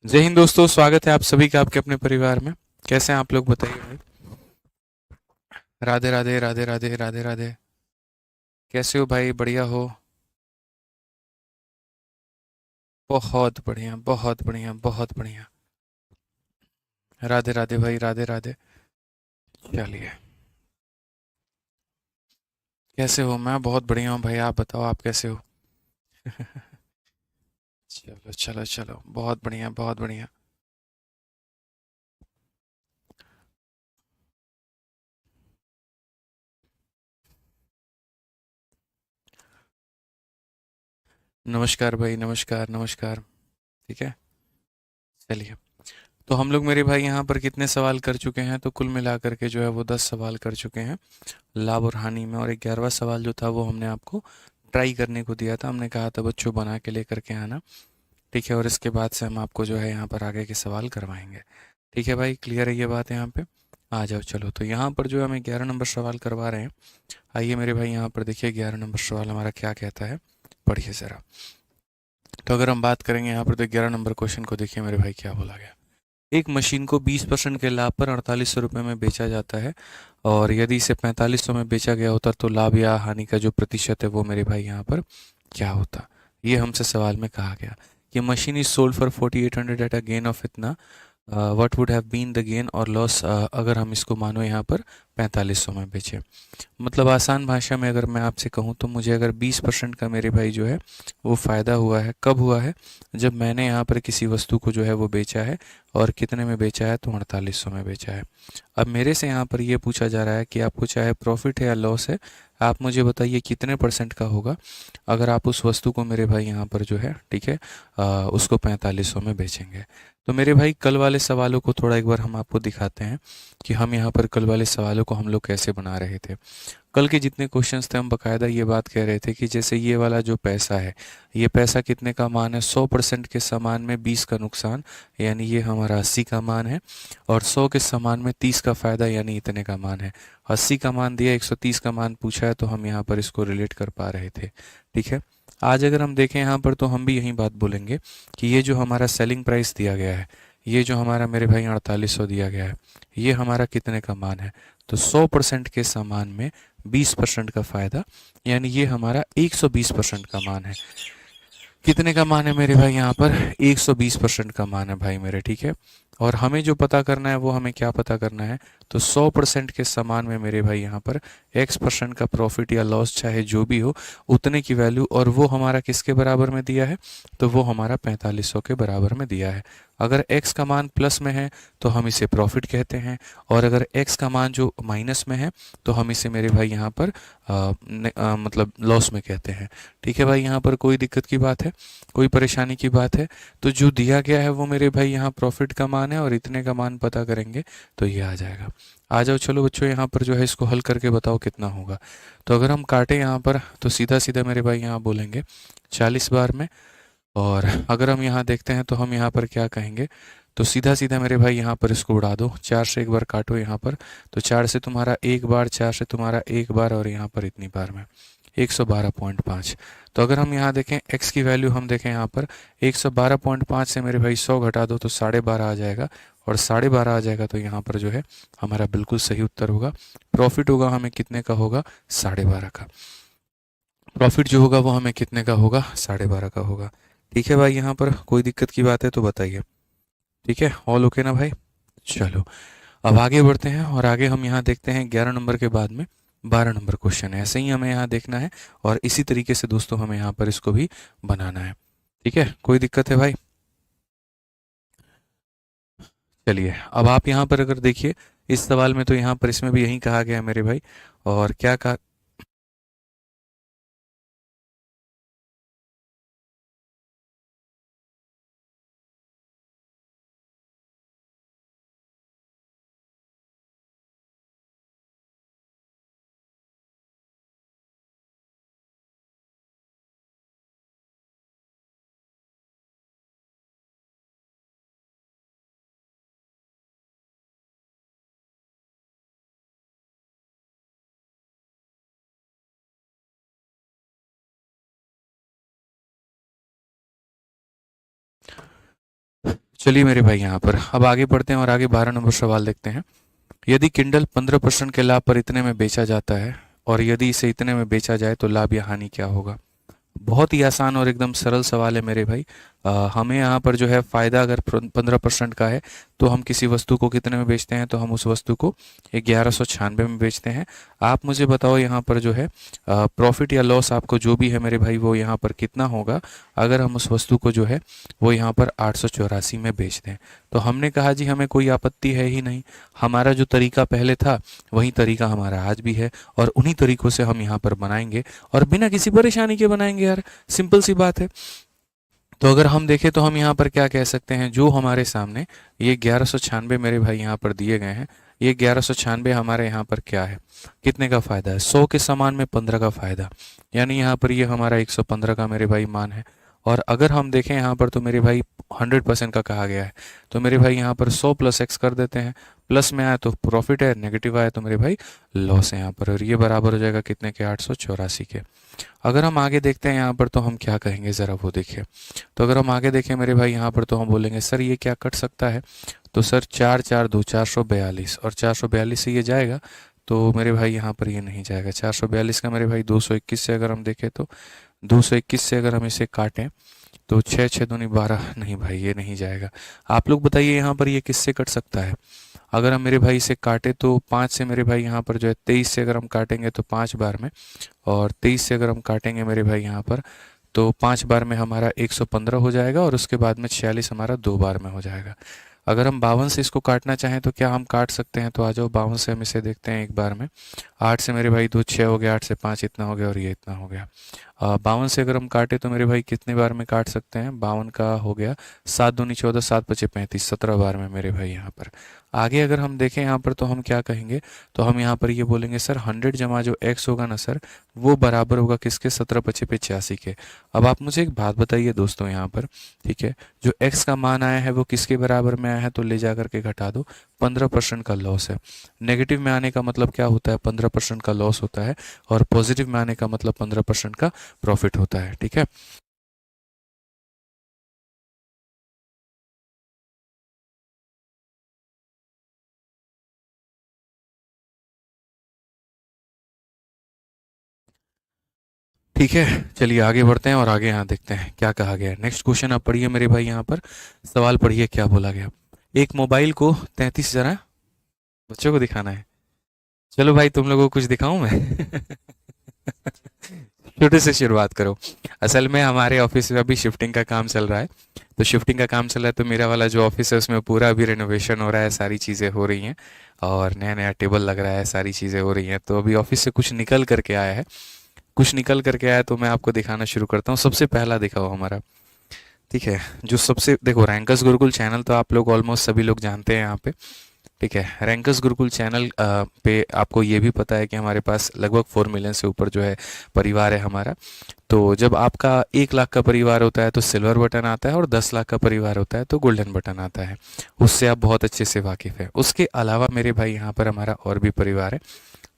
जय हिंद दोस्तों, स्वागत है आप सभी का आपके अपने परिवार में। कैसे हैं आप लोग, बताइए भाई। राधे राधे राधे राधे राधे राधे। कैसे हो भाई, बढ़िया हो? बहुत बढ़िया, बहुत बढ़िया, बहुत बढ़िया। राधे राधे भाई, राधे राधे। चलिए। कैसे हो? मैं बहुत बढ़िया हूँ भाई, आप बताओ आप कैसे हो? चलो चलो चलो, बहुत बढ़िया, बहुत बढ़िया। नमस्कार भाई, नमस्कार नमस्कार। ठीक है। चलिए। तो हम लोग मेरे भाई यहाँ पर कितने सवाल कर चुके हैं? तो कुल मिलाकर के जो है वो 10 सवाल कर चुके हैं लाभ और हानि में। और 11वां सवाल जो था वो हमने आपको ट्राई करने को दिया था, हमने कहा था बच्चों बना के लेकर के आना। ठीक है। और इसके बाद से हम आपको जो है यहाँ पर आगे के सवाल करवाएंगे। ठीक है भाई, क्लियर है ये बात यहाँ पे? आ जाओ चलो। तो यहाँ पर जो हम 11 नंबर सवाल करवा रहे हैं। आइए मेरे भाई, यहाँ पर देखिए 11 नंबर सवाल हमारा क्या कहता है। पढ़िए ज़रा। तो अगर हम बात करेंगे यहाँ पर, तो 11 नंबर क्वेश्चन को देखिए मेरे भाई, क्या बोला गया। एक मशीन को 20% के लाभ पर 4800 रुपये में बेचा जाता है, और यदि इसे 4500 में बेचा गया होता तो लाभ या हानि का जो प्रतिशत है वो मेरे भाई यहाँ पर क्या होता। ये हमसे सवाल में कहा गया कि machine is sold for 4800 at a gain of इतना, what would have been the gain और लॉस अगर हम इसको मानो यहाँ पर 4500 में बेचें। मतलब आसान भाषा में अगर मैं आपसे कहूँ तो मुझे अगर 20% का मेरे भाई जो है वो फ़ायदा हुआ है, कब हुआ है? जब मैंने यहाँ पर किसी वस्तु को जो है वो बेचा है। और कितने में बेचा है? तो 4800 में बेचा है। अब मेरे से यहाँ पर ये पूछा जा रहा है कि आपको चाहे प्रॉफिट है या लॉस है, आप मुझे बताइए कितने परसेंट का होगा अगर आप उस वस्तु को मेरे भाई यहाँ पर जो है, ठीक है, उसको 4500 में बेचेंगे। तो मेरे भाई कल वाले सवालों को थोड़ा एक बार हम आपको दिखाते हैं कि हम यहाँ पर कल वाले सवालों को हम लोग कैसे बना रहे थे। कल के जितने क्वेश्चंस थे हम बकायदा ये बात कह रहे थे कि जैसे ये वाला जो पैसा है, ये पैसा कितने का मान है? 100% के समान में 20 का नुकसान, यानी ये हमारा 80 का मान है। और 100 के समान में 30 का फ़ायदा, यानी इतने का मान है। 80 का मान दिया, 130 का मान पूछा है, तो हम यहाँ पर इसको रिलेट कर पा रहे थे। ठीक है। आज अगर हम देखें यहाँ पर, तो हम भी यही बात बोलेंगे कि ये जो हमारा सेलिंग प्राइस दिया गया है, ये जो हमारा मेरे भाई 4800 दिया गया है, ये हमारा कितने का मान है? तो 100% के समान में 20% का फ़ायदा, यानी ये हमारा 120% का मान है। कितने का मान है मेरे भाई यहाँ पर? 120% का मान है भाई मेरे। ठीक है। और हमें जो पता करना है वो हमें क्या पता करना है? तो 100% के समान में मेरे भाई यहाँ पर x% का प्रॉफिट या लॉस चाहे जो भी हो, उतने की वैल्यू, और वो हमारा किसके बराबर में दिया है? तो वो हमारा 4500 के बराबर में दिया है। अगर x का मान प्लस में है तो हम इसे प्रॉफिट कहते हैं, और अगर x का मान जो माइनस में है तो हम इसे मेरे भाई यहाँ पर मतलब लॉस में कहते हैं। ठीक है भाई, यहाँ पर कोई दिक्कत की बात है? कोई परेशानी की बात है? तो जो दिया गया है वो मेरे भाई यहाँ प्रॉफिट का मान है, और इतने का मान पता करेंगे तो ये आ जाएगा। आ जाओ चलो बच्चों, यहाँ पर जो है इसको हल करके बताओ कितना होगा। तो अगर हम काटें यहाँ पर, तो सीधा सीधा मेरे भाई यहाँ बोलेंगे 40 बार में। और अगर हम यहाँ देखते हैं तो हम यहाँ पर क्या कहेंगे? तो सीधा सीधा मेरे भाई यहाँ पर इसको उड़ा दो, 4 से एक बार काटो यहाँ पर। तो 4 से तुम्हारा एक बार, 4 से तुम्हारा एक बार, और यहाँ पर इतनी बार में 112.5। तो अगर हम यहाँ देखें x की वैल्यू, हम देखें यहाँ पर 112.5 से मेरे भाई 100 घटा दो तो 12.5 आ जाएगा। और 12.5 आ जाएगा तो यहाँ पर जो है हमारा बिल्कुल सही उत्तर होगा। प्रॉफिट होगा हमें कितने का होगा? 12.5 का। प्रॉफिट जो होगा वो हमें कितने का होगा? 12.5 का होगा। ठीक है भाई, यहाँ पर कोई दिक्कत की बात है तो बताइए। ठीक है, ऑल ओके ना भाई? चलो। अब आगे बढ़ते हैं, और आगे हम यहाँ देखते हैं 11 नंबर के बाद में 12 नंबर क्वेश्चन है। ऐसे ही हमें यहाँ देखना है, और इसी तरीके से दोस्तों हमें यहाँ पर इसको भी बनाना है। ठीक है, कोई दिक्कत है भाई? चलिए, अब आप यहाँ पर अगर देखिए, इस सवाल में तो यहाँ पर इसमें भी यही कहा गया है मेरे भाई। और क्या कहा? चलिए मेरे भाई यहाँ पर अब आगे बढ़ते हैं और आगे 12 नंबर सवाल देखते हैं। यदि किंडल 15% के लाभ पर इतने में बेचा जाता है और यदि इसे इतने में बेचा जाए तो लाभ या हानि क्या होगा। बहुत ही आसान और एकदम सरल सवाल है मेरे भाई। हमें यहाँ पर जो है फ़ायदा अगर 15% का है तो हम किसी वस्तु को कितने में बेचते हैं, तो हम उस वस्तु को 1196 में बेचते हैं। आप मुझे बताओ यहाँ पर जो है प्रॉफिट या लॉस आपको जो भी है मेरे भाई वो यहाँ पर कितना होगा अगर हम उस वस्तु को जो है वो यहाँ पर 884 में बेच दें। तो हमने कहा जी हमें कोई आपत्ति है ही नहीं, हमारा जो तरीका पहले था वही तरीका हमारा आज भी है और उन्हीं तरीकों से हम यहाँ पर बनाएंगे और बिना किसी परेशानी के बनाएंगे यार, सिंपल सी बात है। तो अगर हम देखें तो हम यहाँ पर क्या कह सकते हैं, जो हमारे सामने ये 1196 मेरे भाई यहाँ पर दिए गए हैं, ये 1196 हमारे यहाँ पर क्या है, कितने का फायदा है, 100 के समान में 15 का फायदा, यानी यहाँ पर ये हमारा 115 का मेरे भाई मान है। और अगर हम देखें यहाँ पर तो मेरे भाई 100% का कहा गया है, तो मेरे भाई यहाँ पर 100 प्लस एक्स कर देते हैं, प्लस में आया तो प्रॉफिट है, नेगेटिव आया तो मेरे भाई लॉस है यहाँ पर, और ये बराबर हो जाएगा कितने के, 884 के। अगर हम आगे देखते हैं यहाँ पर तो हम क्या कहेंगे ज़रा वो देखिए। तो अगर हम आगे देखें मेरे भाई यहाँ पर तो हम बोलेंगे सर ये क्या कट सकता है, तो सर 4 4 2 442 और 442 से ये जाएगा, तो मेरे भाई यहाँ पर ये नहीं जाएगा। 442 का मेरे भाई 221 से अगर हम देखें तो 221 से अगर हम इसे काटें तो 6 6 दूनी 12, नहीं भाई ये नहीं जाएगा। आप लोग बताइए यहाँ पर ये किससे कट सकता है। अगर हम मेरे भाई से काटे तो 5 से मेरे भाई यहाँ पर जो है 23 से अगर हम काटेंगे तो 5 बार में, और 23 से अगर हम काटेंगे मेरे भाई यहाँ पर तो 5 बार में हमारा 115 हो जाएगा और उसके बाद में 46 हमारा 2 बार में हो जाएगा। अगर हम 52 से इसको काटना चाहें तो क्या हम काट सकते हैं, तो आ जाओ 52 से हम इसे देखते हैं एक बार में। 8 से मेरे भाई 2 6 हो गया, 8 से 5 इतना हो गया और ये इतना हो गया। 52 से अगर हम काटे तो मेरे भाई कितने बार में काट सकते हैं, 52 का हो गया 7 दूनी 14, 7 पचे 35, 17 बार में मेरे भाई यहाँ पर। आगे अगर हम देखें यहाँ पर तो हम क्या कहेंगे, तो हम यहाँ पर ये बोलेंगे सर 100 जमा जो x होगा ना सर, वो बराबर होगा किसके, 17 पचे 85 के। अब आप मुझे एक बात बताइए दोस्तों यहाँ पर, ठीक है, जो x का मान आया है वो किसके बराबर में आया है, तो ले जा करके घटा दो, 15% का लॉस है। नेगेटिव में आने का मतलब क्या होता है, 15% का लॉस होता है, और पॉजिटिव में आने का मतलब 15% का प्रॉफिट होता है, ठीक है। ठीक है, चलिए आगे बढ़ते हैं और आगे यहाँ देखते हैं क्या कहा गया है। नेक्स्ट क्वेश्चन आप पढ़िए मेरे भाई, यहाँ पर सवाल पढ़िए क्या बोला गया। एक मोबाइल को 33, जरा बच्चों को दिखाना है, चलो भाई तुम लोगों को कुछ दिखाऊं मैं छोटे से शुरुआत करो। असल में हमारे ऑफिस में अभी शिफ्टिंग का काम चल रहा है, तो शिफ्टिंग का काम चल रहा है तो मेरा वाला जो ऑफिस है उसमें पूरा अभी रिनोवेशन हो रहा है, सारी चीज़ें हो रही हैं और नया नया टेबल लग रहा है, सारी चीज़ें हो रही हैं। तो अभी ऑफिस से कुछ निकल करके आया है, कुछ निकल करके आया तो मैं आपको दिखाना शुरू करता हूँ। सबसे पहला दिखाओ हमारा, ठीक है, जो सबसे देखो रैंकर्स गुरुकुल चैनल तो आप लोग ऑलमोस्ट सभी लोग जानते हैं यहाँ पे, ठीक है। रैंकर्स गुरुकुल चैनल पे आपको ये भी पता है कि हमारे पास लगभग 4 मिलियन से ऊपर जो है परिवार है हमारा। तो जब आपका 1 लाख का परिवार होता है तो सिल्वर बटन आता है, और 10 लाख का परिवार होता है तो गोल्डन बटन आता है, उससे आप बहुत अच्छे से वाकिफ़ है। उसके अलावा मेरे भाई यहाँ पर हमारा और भी परिवार है,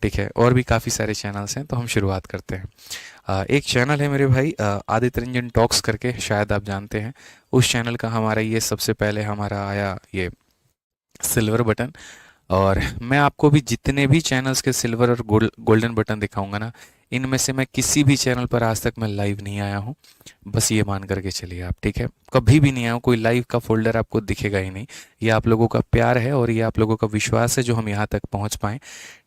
ठीक है, और भी काफ़ी सारे चैनल्स हैं। तो हम शुरुआत करते हैं। एक चैनल है मेरे भाई आदित्य रंजन टॉक्स करके, शायद आप जानते हैं। उस चैनल का हमारा ये सबसे पहले हमारा आया ये सिल्वर बटन। और मैं आपको भी जितने भी चैनल्स के सिल्वर और गोल्डन बटन दिखाऊंगा ना, इनमें से मैं किसी भी चैनल पर आज तक मैं लाइव नहीं आया हूँ, बस ये मान करके चलिए आप, ठीक है, कभी भी नहीं आया हूँ, कोई लाइव का फोल्डर आपको दिखेगा ही नहीं। ये आप लोगों का प्यार है और ये आप लोगों का विश्वास है जो हम यहाँ तक पहुँच पाएँ,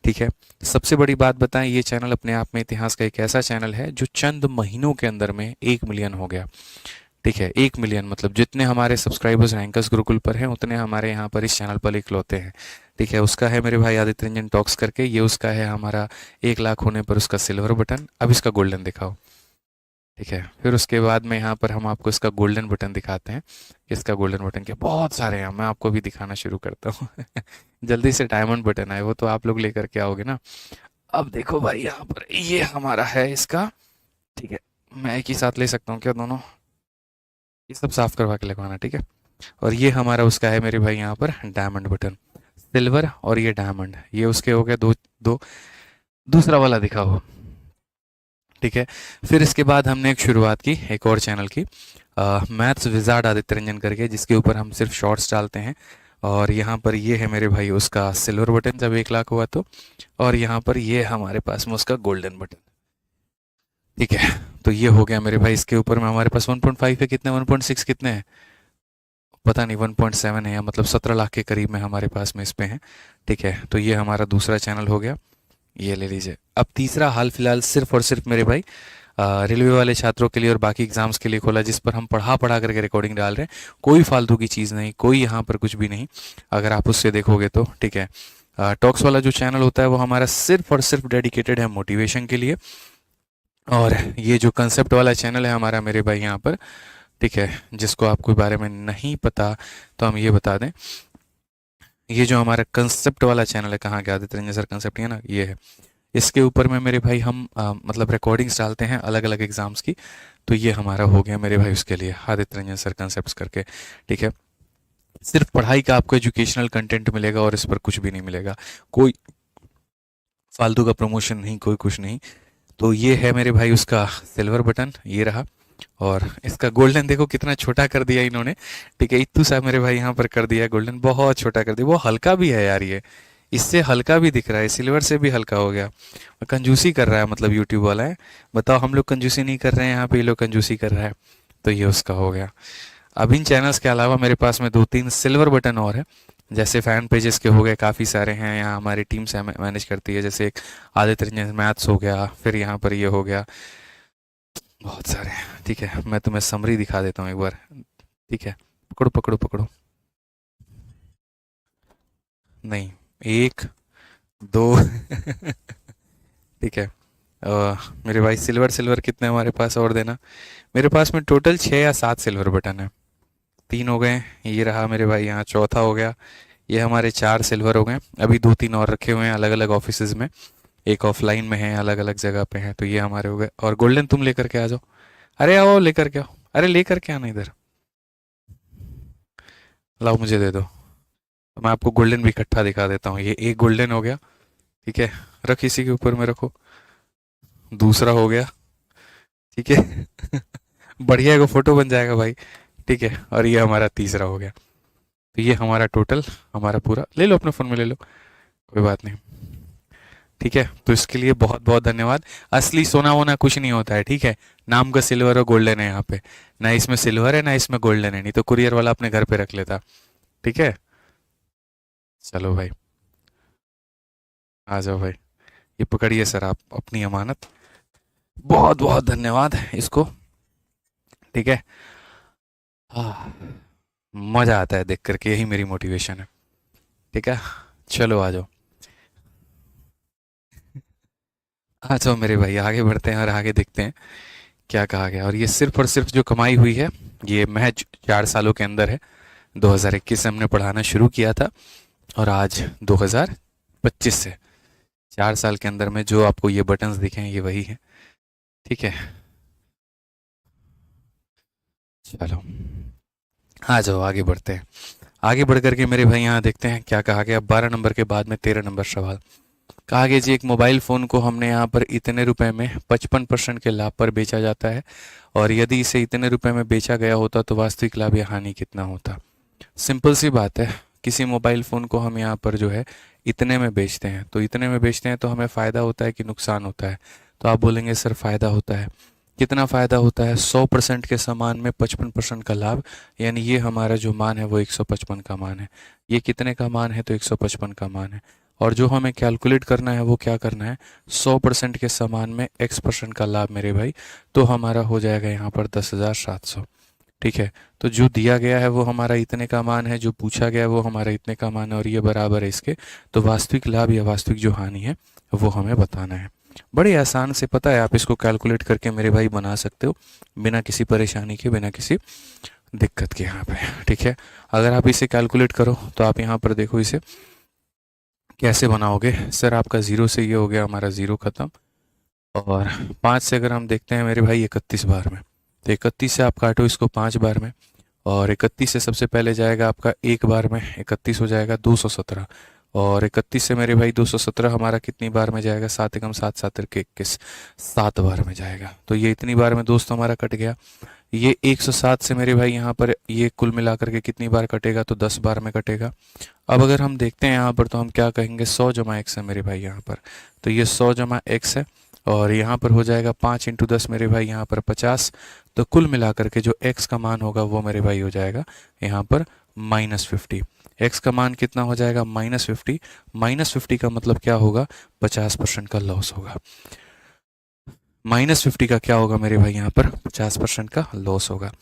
ठीक है। सबसे बड़ी बात बताएं, ये चैनल अपने आप में इतिहास का एक ऐसा चैनल है जो चंद महीनों के अंदर में 1 मिलियन हो गया, ठीक है। 1 मिलियन मतलब जितने हमारे सब्सक्राइबर्स रैंकर्स गुरुकुल पर हैं उतने हमारे यहाँ पर इस चैनल पर इकलौते हैं, ठीक है। उसका है मेरे भाई आदित्य रंजन टॉक्स करके, ये उसका है हमारा 1 लाख होने पर उसका सिल्वर बटन। अब इसका गोल्डन दिखाओ, ठीक है। फिर उसके बाद में यहाँ पर हम आपको इसका गोल्डन बटन दिखाते हैं। इसका गोल्डन बटन के बहुत सारे हैं, मैं आपको भी दिखाना शुरू करता हूँ जल्दी से डायमंड बटन आए, वो तो आप लोग लेकर के आओगे ना। अब देखो भाई यहाँ पर ये हमारा है इसका, ठीक है, मैं एक ही साथ ले सकता हूँ क्या दोनों, ये सब साफ करवा के लगवाना, ठीक है। और ये हमारा उसका है मेरे भाई यहाँ पर डायमंड बटन, सिल्वर और ये डायमंड, ये उसके हो गए दो दो। दूसरा वाला दिखाओ, ठीक है। फिर इसके बाद हमने एक शुरुआत की एक और चैनल की, मैथ्स विजार्ड आदित्य रंजन करके, जिसके ऊपर हम सिर्फ शॉर्ट्स डालते हैं। और यहाँ पर ये है मेरे भाई उसका सिल्वर बटन जब 1 लाख हुआ तो, और यहाँ पर ये हमारे पास में उसका गोल्डन बटन। ठीक है, तो ये हो गया मेरे भाई। इसके ऊपर में हमारे पास 1.5 है, कितने 1.6 कितने हैं पता नहीं, 1.7 है, या मतलब 17 लाख के करीब में हमारे पास में इस पे हैं। ठीक है, तो ये हमारा दूसरा चैनल हो गया, ये ले लीजिए। अब तीसरा हाल फिलहाल सिर्फ और सिर्फ मेरे भाई रेलवे वाले छात्रों के लिए और बाकी एग्जाम्स के लिए खोला, जिस पर हम पढ़ा पढ़ा करके रिकॉर्डिंग डाल रहे हैं। कोई फालतू की चीज़ नहीं, कोई यहाँ पर कुछ भी नहीं, अगर आप उससे देखोगे तो। ठीक है, टॉक्स वाला जो चैनल होता है वो हमारा सिर्फ और सिर्फ डेडिकेटेड है मोटिवेशन के लिए। और ये जो कंसेप्ट वाला चैनल है हमारा मेरे भाई यहाँ पर, ठीक है, जिसको आपको बारे में नहीं पता तो हम ये बता दें, ये जो हमारा कंसेप्ट वाला चैनल है, कहाँ गया आदित्य रंजन सर कंसेप्ट, है ना, ये है। इसके ऊपर में मेरे भाई हम मतलब रिकॉर्डिंग्स डालते हैं अलग अलग एग्जाम्स की। तो ये हमारा हो गया मेरे भाई उसके लिए आदित्य रंजन सर कंसेप्ट करके। ठीक है, सिर्फ पढ़ाई का आपको एजुकेशनल कंटेंट मिलेगा और इस पर कुछ भी नहीं मिलेगा, कोई फालतू का प्रमोशन नहीं, कोई कुछ नहीं। तो ये है मेरे भाई उसका सिल्वर बटन, ये रहा। और इसका गोल्डन देखो कितना छोटा कर दिया इन्होंने। ठीक है, इत्तू सा मेरे भाई यहाँ पर कर दिया गोल्डन, बहुत छोटा कर दिया। वो हल्का भी है यार, ये इससे हल्का भी दिख रहा है, सिल्वर से भी हल्का हो गया। कंजूसी कर रहा है मतलब यूट्यूब वाला है, बताओ। हम लोग कंजूसी नहीं कर रहे हैं यहाँ पे, ये लोग कंजूसी कर रहा है। तो ये उसका हो गया। अब इन चैनल्स के अलावा मेरे पास में 2-3 सिल्वर बटन और है, जैसे फैन पेजेस के हो गए, काफ़ी सारे हैं यहाँ, हमारी टीम से मैनेज करती है। जैसे एक आदित्य रंजन मैथ्स हो गया, फिर यहाँ पर ये हो गया, बहुत सारे हैं। ठीक है, मैं तुम्हें समरी दिखा देता हूँ एक बार। ठीक है, पकड़ो पकड़ो पकड़ो, नहीं, 1 2 ठीक है। मेरे भाई सिल्वर सिल्वर कितने हमारे पास और देना। मेरे पास में टोटल 6 या 7 सिल्वर बटन है। 3 हो गए, ये रहा मेरे भाई यहाँ चौथा हो गया। ये हमारे 4 सिल्वर हो गए। अभी 2-3 और रखे हुए हैं अलग अलग ऑफिसेज में, एक ऑफलाइन में है, अलग अलग जगह पे है। तो ये हमारे हो गए। और गोल्डन तुम लेकर के आ जाओ, अरे आओ लेकर के आओ, अरे लेकर के आना इधर, लाओ मुझे दे दो। तो मैं आपको गोल्डन भी इकट्ठा दिखा देता हूँ। ये एक गोल्डन हो गया, ठीक है, रख इसी के ऊपर में रखो। दूसरा हो गया, ठीक है बढ़िया एगो फोटो बन जाएगा भाई। ठीक है, और ये हमारा तीसरा हो गया। तो ये हमारा टोटल, हमारा पूरा ले लो, अपने फ़ोन में ले लो, कोई बात नहीं। ठीक है, तो इसके लिए बहुत बहुत धन्यवाद। असली सोना वोना कुछ नहीं होता है, ठीक है। नाम का सिल्वर और गोल्डन है यहाँ पे, ना इसमें सिल्वर है ना इसमें गोल्डन है, नहीं तो कुरियर वाला अपने घर पे रख लेता। ठीक है, चलो भाई, आ जाओ भाई, ये पकड़िए सर आप अपनी अमानत। बहुत बहुत धन्यवाद इसको। ठीक है, हाँ, मज़ा आता है देख करके, यही मेरी मोटिवेशन है। ठीक है, चलो आ जाओ, आ जाओ मेरे भाई, आगे बढ़ते हैं और आगे देखते हैं क्या कहा गया। और ये सिर्फ और सिर्फ जो कमाई हुई है, ये महज 4 सालों के अंदर है। 2021 से हमने पढ़ाना शुरू किया था और आज 2025 से 4 साल के अंदर में जो आपको ये बटन्स दिखे हैं ये वही है। ठीक है, चलो आ जाओ आगे बढ़ते हैं। आगे बढ़ करके मेरे भाई यहाँ देखते हैं क्या कहा गया। 12 नंबर के बाद में 13 नंबर सवाल कहा गया जी, एक मोबाइल फ़ोन को हमने यहाँ पर इतने रुपए में 55% के लाभ पर बेचा जाता है, और यदि इसे इतने रुपए में बेचा गया होता तो वास्तविक लाभ या हानि कितना होता। सिंपल सी बात है, किसी मोबाइल फ़ोन को हम यहाँ पर जो है इतने में बेचते हैं, तो इतने में बेचते हैं तो हमें फ़ायदा होता है कि नुकसान होता है। तो आप बोलेंगे सर फ़ायदा होता है। कितना फ़ायदा होता है? 100% के सामान में 55% का लाभ, यानी ये हमारा जो मान है वो 155 का मान है। ये कितने का मान है? तो 155 का मान है। और जो हमें कैलकुलेट करना है वो क्या करना है? 100% के सामान में x% का लाभ मेरे भाई, तो हमारा हो जाएगा यहाँ पर 10,700। ठीक है, तो जो दिया गया है वो हमारा इतने का मान है, जो पूछा गया है वो हमारा इतने का मान है, और ये बराबर है इसके। तो वास्तविक लाभ या वास्तविक जो हानि है वो हमें बताना है। बड़े आसान से, पता है, आप इसको कैलकुलेट करके मेरे भाई बना सकते हो बिना किसी परेशानी के, बिना किसी दिक्कत के यहाँ पे। ठीक है, अगर आप इसे कैलकुलेट करो तो आप यहाँ पर देखो इसे कैसे बनाओगे। सर आपका 0 से ये हो गया हमारा 0 ख़त्म, और 5 से अगर हम देखते हैं मेरे भाई 31 बार में, तो 31 से आप काटो इसको 5 बार में, और 31 से सबसे पहले जाएगा आपका 1 बार में, 31 हो जाएगा 217, और 31 से मेरे भाई 217 हमारा कितनी बार में जाएगा? 7 एकम 7 7 21, 7 बार में जाएगा। तो ये इतनी बार में दोस्त हमारा कट गया। ये 107 से मेरे भाई यहाँ पर ये कुल मिलाकर के कितनी बार कटेगा, तो 10 बार में कटेगा। अब अगर हम देखते हैं यहाँ पर तो हम क्या कहेंगे, 100 जमा x है मेरे भाई यहाँ पर, तो ये 100 जमा x है और यहाँ पर हो जाएगा 5 इंटू 10 मेरे भाई यहाँ पर 50। तो कुल मिलाकर के जो x का मान होगा वो मेरे भाई हो जाएगा यहाँ पर -50। x का मान कितना हो जाएगा, -50। -50 का मतलब क्या होगा, 50% का लॉस होगा। -50 का क्या होगा मेरे भाई यहाँ पर, 50% का लॉस होगा।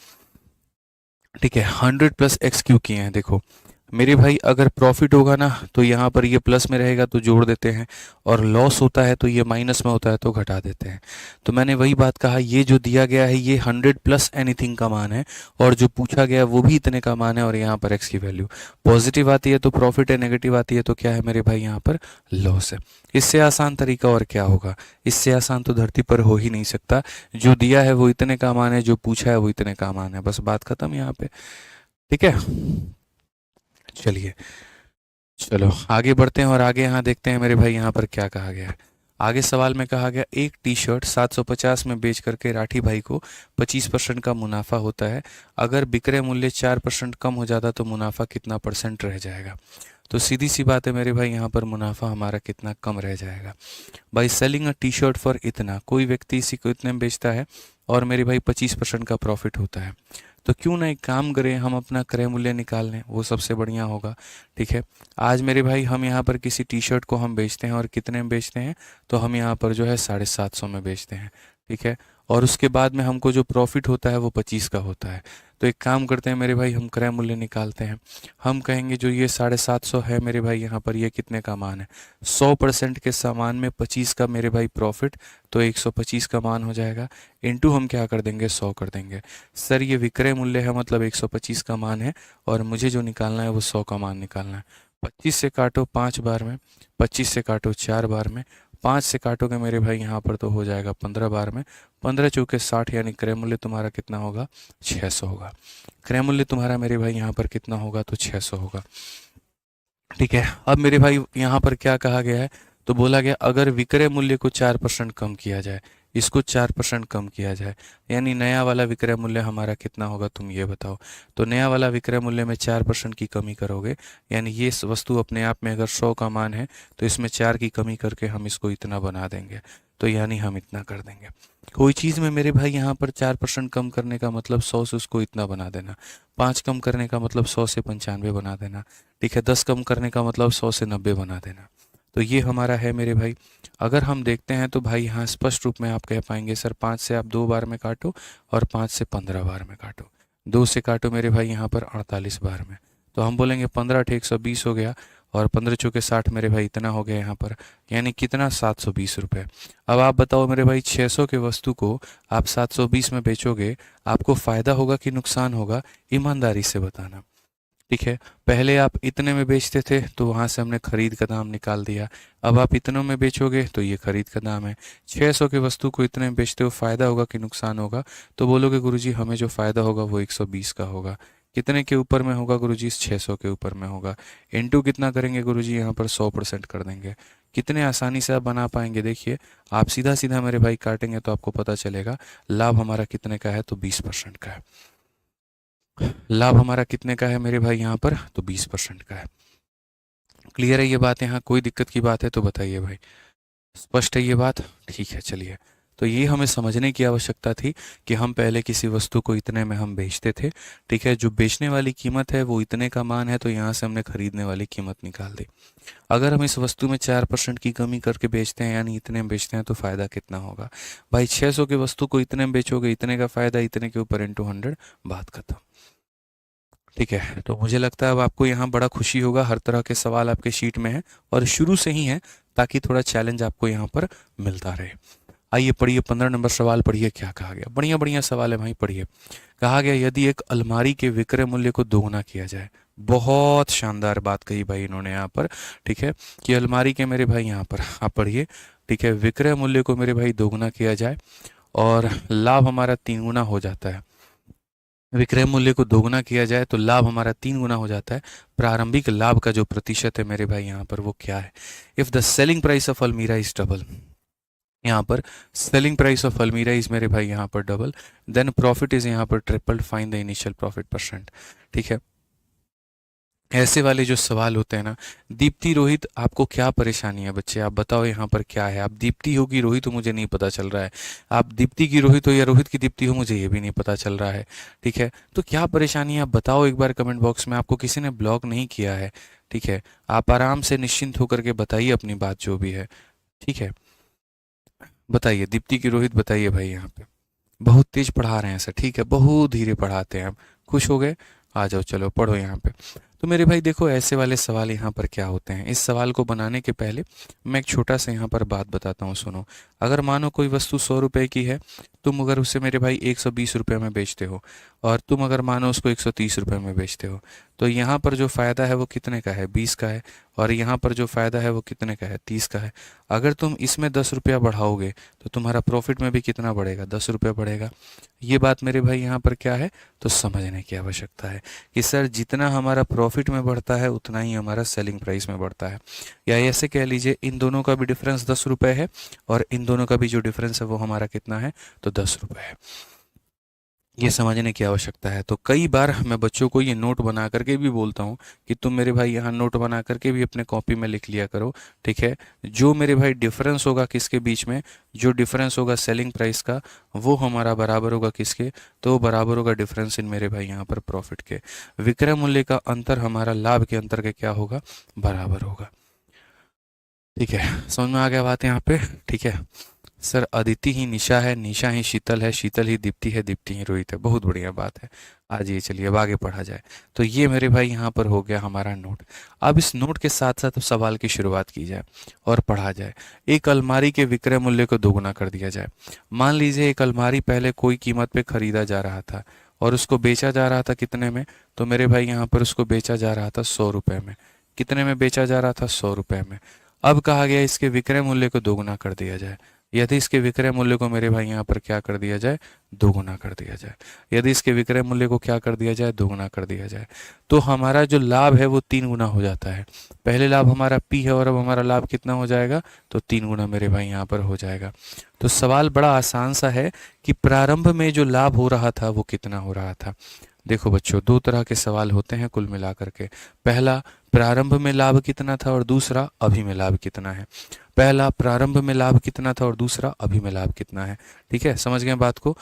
ठीक है, 100 प्लस एक्स क्यों किए हैं, देखो मेरे भाई अगर प्रॉफिट होगा ना तो यहाँ पर ये प्लस में रहेगा तो जोड़ देते हैं, और लॉस होता है तो ये माइनस में होता है तो घटा देते हैं। तो मैंने वही बात कहा, ये जो दिया गया है ये 100 प्लस एनीथिंग का मान है, और जो पूछा गया है वो भी इतने का मान है, और यहाँ पर एक्स की वैल्यू पॉजिटिव आती है तो प्रॉफिट है, नेगेटिव आती है तो क्या है मेरे भाई यहाँ पर लॉस है। इससे आसान तरीका और क्या होगा, इससे आसान तो धरती पर हो ही नहीं सकता। जो दिया है वो इतने का मान है, जो पूछा है वो इतने का मान है, बस बात खत्म यहाँ पे। ठीक है, चलिए चलो आगे बढ़ते हैं और आगे यहाँ देखते हैं मेरे भाई यहाँ पर क्या कहा गया है। आगे सवाल में कहा गया एक टी शर्ट 750 में बेच करके राठी भाई को 25% का मुनाफा होता है। अगर विक्रय मूल्य 4% कम हो जाता तो मुनाफा कितना परसेंट रह जाएगा। तो सीधी सी बात है मेरे भाई यहाँ पर मुनाफा हमारा कितना कम रह जाएगा। By selling a T shirt for इतना, कोई व्यक्ति इसी को इतने में बेचता है और मेरे भाई 25% का प्रॉफिट होता है। तो क्यों ना एक काम करें, हम अपना क्रय मूल्य निकाल लें, वो सबसे बढ़िया होगा। ठीक है, आज मेरे भाई हम यहाँ पर किसी टी शर्ट को हम बेचते हैं और कितने में बेचते हैं, तो हम यहाँ पर जो है 750 में बेचते हैं। ठीक है, और उसके बाद में हमको जो प्रॉफिट होता है वो 25 का होता है। तो एक काम करते हैं मेरे भाई, हम क्रय मूल्य निकालते हैं। हम कहेंगे जो ये 750 है मेरे भाई यहाँ पर, ये कितने का मान है, 100% के सामान में 25 का मेरे भाई प्रॉफिट, तो 125 का मान हो जाएगा। इंटू हम क्या कर देंगे, 100 कर देंगे। सर ये विक्रय मूल्य है मतलब 125 का मान है, और मुझे जो निकालना है वो 100 का मान निकालना है। 25 से काटो 5 बार में, 25 से काटो 4 बार में, 5 से काटोगे मेरे भाई यहाँ पर तो हो जाएगा 15 बार में। 15 चौके 60, यानी क्रय मूल्य तुम्हारा कितना होगा, 600 होगा। क्रय मूल्य तुम्हारा मेरे भाई यहाँ पर कितना होगा, तो 600 होगा। ठीक है, अब मेरे भाई यहाँ पर क्या कहा गया है, तो बोला गया अगर विक्रय मूल्य को 4% कम किया जाए, इसको 4% कम किया जाए, यानी नया वाला विक्रय मूल्य हमारा कितना होगा, तुम ये बताओ। तो नया वाला विक्रय मूल्य में 4% की कमी करोगे, यानी ये वस्तु अपने आप में अगर 100 का मान है तो इसमें 4 की कमी करके हम इसको इतना बना देंगे, तो यानी हम इतना कर देंगे। कोई चीज़ में मेरे भाई यहाँ पर 4% कम करने का मतलब 100 से उसको इतना बना देना, 5 कम करने का मतलब 100 से 95 बना देना। ठीक है, 10 कम करने का मतलब 100 से 90 बना देना। तो ये हमारा है मेरे भाई। अगर हम देखते हैं तो भाई यहाँ स्पष्ट रूप में आप कह पाएंगे सर 5 से आप 2 बार में काटो और 5 से 15 बार में काटो, 2 से काटो मेरे भाई यहाँ पर 48 बार में। तो हम बोलेंगे 15 × 120 हो गया, और 15 चौके 60 मेरे भाई इतना हो गया यहाँ पर, यानी कितना, 720 रुपये। अब आप बताओ मेरे भाई 600 के वस्तु को आप 720 में बेचोगे, आपको फ़ायदा होगा कि नुकसान होगा, ईमानदारी से बताना। ठीक है, पहले आप इतने में बेचते थे तो वहाँ से हमने खरीद का दाम निकाल दिया, अब आप इतनों में बेचोगे तो ये खरीद का दाम है। 600 के वस्तु को इतने में बेचते हो, फ़ायदा होगा कि नुकसान होगा, तो बोलोगे गुरुजी हमें जो फ़ायदा होगा वो 120 का होगा। कितने के ऊपर में होगा गुरुजी, 600 के ऊपर में होगा। इंटू कितना करेंगे गुरुजी, यहाँ पर 100% कर देंगे। कितने आसानी से आप बना पाएंगे, देखिए आप सीधा सीधा मेरे भाई काटेंगे तो आपको पता चलेगा लाभ हमारा कितने का है, तो 20% का है। लाभ हमारा कितने का है मेरे भाई यहाँ पर, तो 20% का है। क्लियर है ये बात, यहाँ कोई दिक्कत की बात है तो बताइए भाई, स्पष्ट है ये बात। ठीक है, चलिए, तो ये हमें समझने की आवश्यकता थी कि हम पहले किसी वस्तु को इतने में हम बेचते थे। ठीक है, जो बेचने वाली कीमत है वो इतने का मान है, तो यहाँ से हमने खरीदने वाली कीमत निकाल दी। अगर हम इस वस्तु में 4% की कमी करके बेचते हैं, यानी इतने में बेचते हैं, तो फ़ायदा कितना होगा भाई, 600 के वस्तु को इतने में बेचोगे, इतने का फ़ायदा, इतने के ऊपर इंटू 100, बात खत्म। ठीक है, तो मुझे लगता है अब आपको यहाँ बड़ा खुशी होगा, हर तरह के सवाल आपके शीट में हैं और शुरू से ही हैं, ताकि थोड़ा चैलेंज आपको यहाँ पर मिलता रहे। आइए पढ़िए 15 नंबर सवाल, पढ़िए क्या कहा गया। बढ़िया बढ़िया सवाल है भाई, पढ़िए। कहा गया यदि एक अलमारी के विक्रय मूल्य को दोगुना किया जाए, बहुत शानदार बात कही भाई इन्होंने यहाँ पर। ठीक है, कि अलमारी के मेरे भाई यहाँ पर आप पढ़िए। ठीक है, विक्रय मूल्य को मेरे भाई दोगुना किया जाए और लाभ हमारा 3 गुना हो जाता है। विक्रय मूल्य को दोगुना किया जाए तो लाभ हमारा 3 गुना हो जाता है। प्रारंभिक लाभ का जो प्रतिशत है मेरे भाई यहाँ पर वो क्या है। If the selling price of अलमीरा इज डबल, यहाँ पर सेलिंग प्राइस ऑफ अलमीरा इज मेरे भाई यहाँ पर डबल, देन प्रॉफिट इज यहाँ पर triple, find the initial profit percent. ठीक है, ऐसे वाले जो सवाल होते हैं ना। दीप्ति रोहित, आपको क्या परेशानी है बच्चे, आप बताओ यहाँ पर क्या है। आप दीप्ति हो कि रोहित हो मुझे नहीं पता चल रहा है। आप दीप्ति की रोहित हो या रोहित की दीप्ति हो मुझे ये भी नहीं पता चल रहा है। ठीक है, तो क्या परेशानी है आप बताओ एक बार कमेंट बॉक्स में। आपको किसी ने ब्लॉक नहीं किया है। ठीक है, आप आराम से निश्चिंत होकर के बताइए अपनी बात जो भी है। ठीक है, बताइए दीप्ति की रोहित, बताइए भाई यहाँ पे। बहुत तेज पढ़ा रहे हैं सर, ठीक है, बहुत धीरे पढ़ाते हैं हम। खुश हो गए, आ जाओ चलो पढ़ो यहाँ पे। तो मेरे भाई देखो ऐसे वाले सवाल यहाँ पर क्या होते हैं। इस सवाल को बनाने के पहले मैं एक छोटा सा यहाँ पर बात बताता हूँ, सुनो। अगर मानो कोई वस्तु 100 रुपए की है, तुम अगर उसे मेरे भाई 120 रुपये में बेचते हो, और तुम अगर मानो उसको 130 रुपये में बेचते हो, तो यहाँ पर जो फ़ायदा है वो कितने का है, 20 का है। और यहाँ पर जो फ़ायदा है वो कितने का है, 30 का है। अगर तुम इसमें 10 रुपया बढ़ाओगे तो तुम्हारा प्रॉफिट में भी कितना बढ़ेगा, 10 रुपया बढ़ेगा। ये बात मेरे भाई यहाँ पर क्या है, तो समझने की आवश्यकता है कि सर जितना हमारा प्रॉफिट में बढ़ता है उतना ही हमारा सेलिंग प्राइस में बढ़ता है। या ऐसे कह लीजिए इन दोनों का भी डिफरेंस 10 रुपये है, और इन दोनों का भी जो डिफरेंस है वो हमारा कितना है, तो 10 रुपये है। ये समझने की आवश्यकता है। तो कई बार मैं बच्चों को ये नोट बना करके भी बोलता हूँ कि तुम मेरे भाई यहाँ नोट बना करके भी अपने कॉपी में लिख लिया करो। ठीक है, जो मेरे भाई डिफरेंस होगा किसके बीच में, जो डिफरेंस होगा सेलिंग प्राइस का, वो हमारा बराबर होगा किसके, तो बराबर होगा डिफरेंस इन मेरे भाई यहाँ पर प्रॉफिट के। विक्रय मूल्य का अंतर हमारा लाभ के अंतर के क्या होगा, बराबर होगा। ठीक है, समझ में आ गया बात यहाँ पे। ठीक है सर, अदिति ही निशा है, निशा ही शीतल है, शीतल ही दीप्ति है, दीप्ति ही रोहित है। बहुत बढ़िया बात है। आज ये चलिए अब आगे पढ़ा जाए। तो ये मेरे भाई यहाँ पर हो गया हमारा नोट। अब इस नोट के साथ साथ सवाल की शुरुआत की जाए और पढ़ा जाए। एक अलमारी के विक्रय मूल्य को दोगुना कर दिया जाए। मान लीजिए एक अलमारी पहले कोई कीमत पे खरीदा जा रहा था और उसको बेचा जा रहा था कितने में, तो मेरे भाई यहाँ पर उसको बेचा जा रहा था 100 रुपये में। कितने में बेचा जा रहा था, 100 रुपये में। अब कहा गया इसके विक्रय मूल्य को दोगुना कर दिया जाए। यदि इसके विक्रय मूल्य को मेरे भाई यहाँ पर क्या कर दिया जाए, दोगुना कर दिया जाए। यदि इसके विक्रय मूल्य को क्या कर दिया जाए, दोगुना कर दिया जाए, तो हमारा जो लाभ है वो 3 गुना हो जाता है। पहले लाभ हमारा P है और अब हमारा लाभ कितना हो जाएगा, तो 3 गुना मेरे भाई यहाँ पर हो जाएगा। तो सवाल बड़ा आसान सा है कि प्रारंभ में जो लाभ हो रहा था वो कितना हो रहा था। देखो बच्चों, दो तरह के सवाल होते हैं कुल मिलाकर के। पहला, प्रारंभ में लाभ कितना था, और दूसरा अभी में लाभ कितना है। पहला प्रारंभ में लाभ कितना था और दूसरा अभी में लाभ कितना है। ठीक है, समझ गए बात को।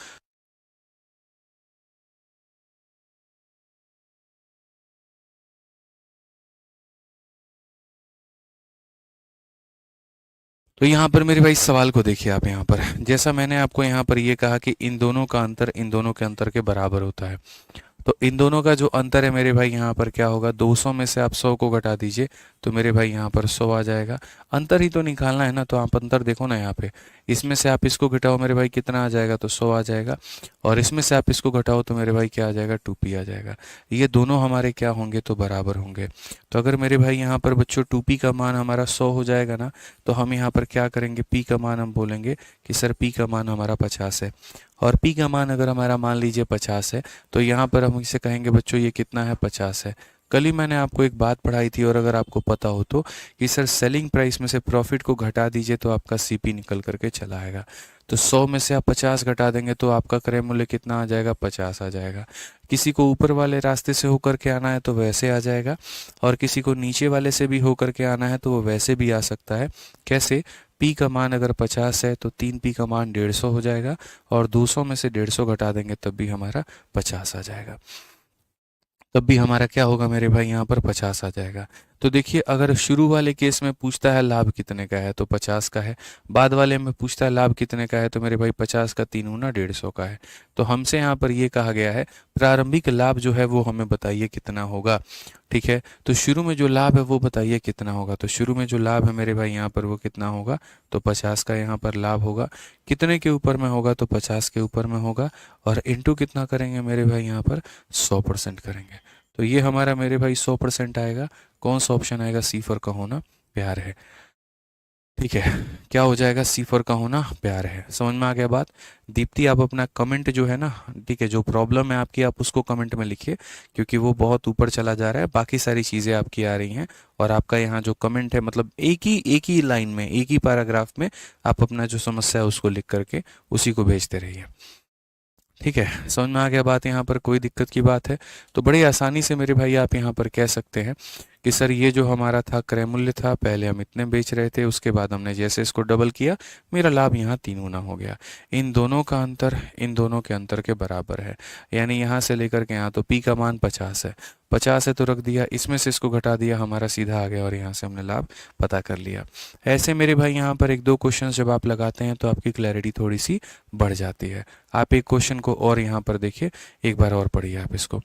तो यहाँ पर मेरे भाई इस सवाल को देखिए आप। यहाँ पर जैसा मैंने आपको यहाँ पर ये कहा कि इन दोनों का अंतर इन दोनों के अंतर के बराबर होता है, तो इन दोनों का जो अंतर है मेरे भाई यहाँ पर क्या होगा, 200 में से आप 100 को घटा दीजिए तो मेरे भाई यहाँ पर 100 आ जाएगा। अंतर ही तो निकालना है ना, तो आप अंतर देखो ना यहाँ पे। इसमें से आप इसको घटाओ मेरे भाई कितना आ जाएगा, तो 100 आ जाएगा। और इसमें से आप इसको घटाओ तो मेरे भाई क्या आ जाएगा, 2p आ जाएगा। ये दोनों हमारे क्या होंगे, तो बराबर होंगे। तो अगर मेरे भाई यहाँ पर बच्चों 2p का मान हमारा 100 हो जाएगा ना, तो हम यहाँ पर क्या करेंगे, p का मान हम बोलेंगे कि सर p का मान हमारा 50 है। और p का मान अगर हमारा मान लीजिए 50 है, तो यहाँ पर हम इसे कहेंगे बच्चों ये कितना है, 50 है। कल ही मैंने आपको एक बात पढ़ाई थी, और अगर आपको पता हो तो, कि सर सेलिंग प्राइस में से प्रॉफिट को घटा दीजिए तो आपका सीपी निकल करके चला आएगा। तो 100 में से आप 50 घटा देंगे तो आपका क्रय मूल्य कितना आ जाएगा, 50 आ जाएगा। किसी को ऊपर वाले रास्ते से होकर के आना है तो वैसे आ जाएगा, और किसी को नीचे वाले से भी होकर के आना है तो वो वैसे भी आ सकता है। कैसे, p का मान अगर 50 है तो 3p का मान 150 हो जाएगा, और 200 में से 150 घटा देंगे तब भी हमारा 50 आ जाएगा। तब भी हमारा क्या होगा मेरे भाई, यहाँ पर 50 आ जाएगा। तो देखिए, अगर शुरू वाले केस में पूछता है लाभ कितने का है तो 50 का है, बाद वाले में पूछता है लाभ कितने का है तो मेरे भाई 50 का 3 गुना 150 का है। तो हमसे यहाँ पर ये कहा गया है प्रारंभिक लाभ जो है वो हमें बताइए कितना होगा। ठीक है, तो शुरू में जो लाभ है वो बताइए कितना होगा। तो शुरू में जो लाभ है मेरे भाई यहाँ पर वो कितना होगा, तो 50 का यहाँ पर लाभ होगा। कितने के ऊपर में होगा, तो 50 के ऊपर में होगा, और इंटू कितना करेंगे मेरे भाई यहाँ पर, 100% करेंगे। तो ये हमारा मेरे भाई 100% आएगा। कौन सा ऑप्शन आएगा, सी फॉर कहो ना प्यार है। ठीक है, क्या हो जाएगा, C4 का होना प्यार है। समझ में आ गया बात। दीप्ति आप अपना कमेंट जो है ना, ठीक है, जो प्रॉब्लम है आपकी आप उसको कमेंट में लिखिए, क्योंकि वो बहुत ऊपर चला जा रहा है, बाकी सारी चीज़ें आपकी आ रही हैं। और आपका यहाँ जो कमेंट है, मतलब एक ही लाइन में, एक ही पैराग्राफ में आप अपना जो समस्या है उसको लिख करके उसी को भेजते रहिए। ठीक है, समझ में आ गया बात। यहाँ पर कोई दिक्कत की बात है तो बड़ी आसानी से मेरे भाई आप यहाँ पर कह सकते हैं कि सर ये जो हमारा था क्रय मूल्य था, पहले हम इतने बेच रहे थे, उसके बाद हमने जैसे इसको डबल किया, मेरा लाभ यहाँ 3 गुना हो गया। इन दोनों का अंतर इन दोनों के अंतर के बराबर है, यानी यहाँ से लेकर के यहाँ तो P का मान 50 है, 50 है तो रख दिया, इसमें से इसको घटा दिया, हमारा सीधा आ गया और यहाँ से हमने लाभ पता कर लिया। ऐसे मेरे भाई यहाँ पर एक दो क्वेश्चन जब आप लगाते हैं तो आपकी क्लैरिटी थोड़ी सी बढ़ जाती है। आप एक क्वेश्चन को और यहाँ पर देखिए, एक बार और पढ़िए आप इसको।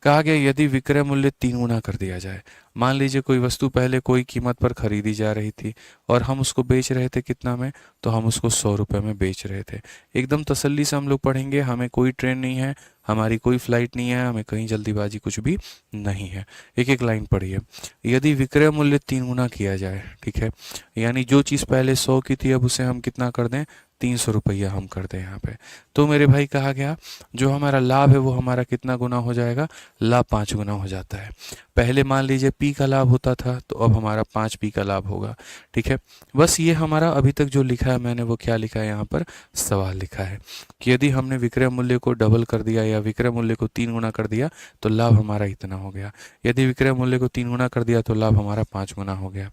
कहा गया यदि विक्रय मूल्य 3 गुना कर दिया जाए। मान लीजिए कोई वस्तु पहले कोई कीमत पर खरीदी जा रही थी और हम उसको बेच रहे थे कितना में, तो हम उसको 100 रुपये में बेच रहे थे। एकदम तसल्ली से हम लोग पढ़ेंगे, हमें कोई ट्रेन नहीं है, हमारी कोई फ्लाइट नहीं है, हमें कहीं जल्दीबाजी कुछ भी नहीं है। एक एक लाइन पढ़िए। यदि विक्रय मूल्य 3 गुना किया जाए, ठीक है, यानी जो चीज़ पहले 100 की थी अब उसे हम कितना कर दें, 300 रुपया हम कर दें यहाँ पे। तो मेरे भाई कहा गया जो हमारा लाभ है वो हमारा कितना गुना हो जाएगा, लाभ 5 गुना हो जाता है। पहले मान लीजिए P का लाभ होता था तो अब हमारा 5P का लाभ होगा। ठीक है, बस ये हमारा अभी तक जो लिखा है मैंने वो क्या लिखा है यहाँ पर, सवाल लिखा है कि यदि हमने विक्रय मूल्य को डबल कर दिया या विक्रय मूल्य को 3 गुना कर दिया तो लाभ हमारा इतना हो गया, यदि विक्रय मूल्य को 3 गुना कर दिया तो लाभ हमारा 5 गुना हो गया।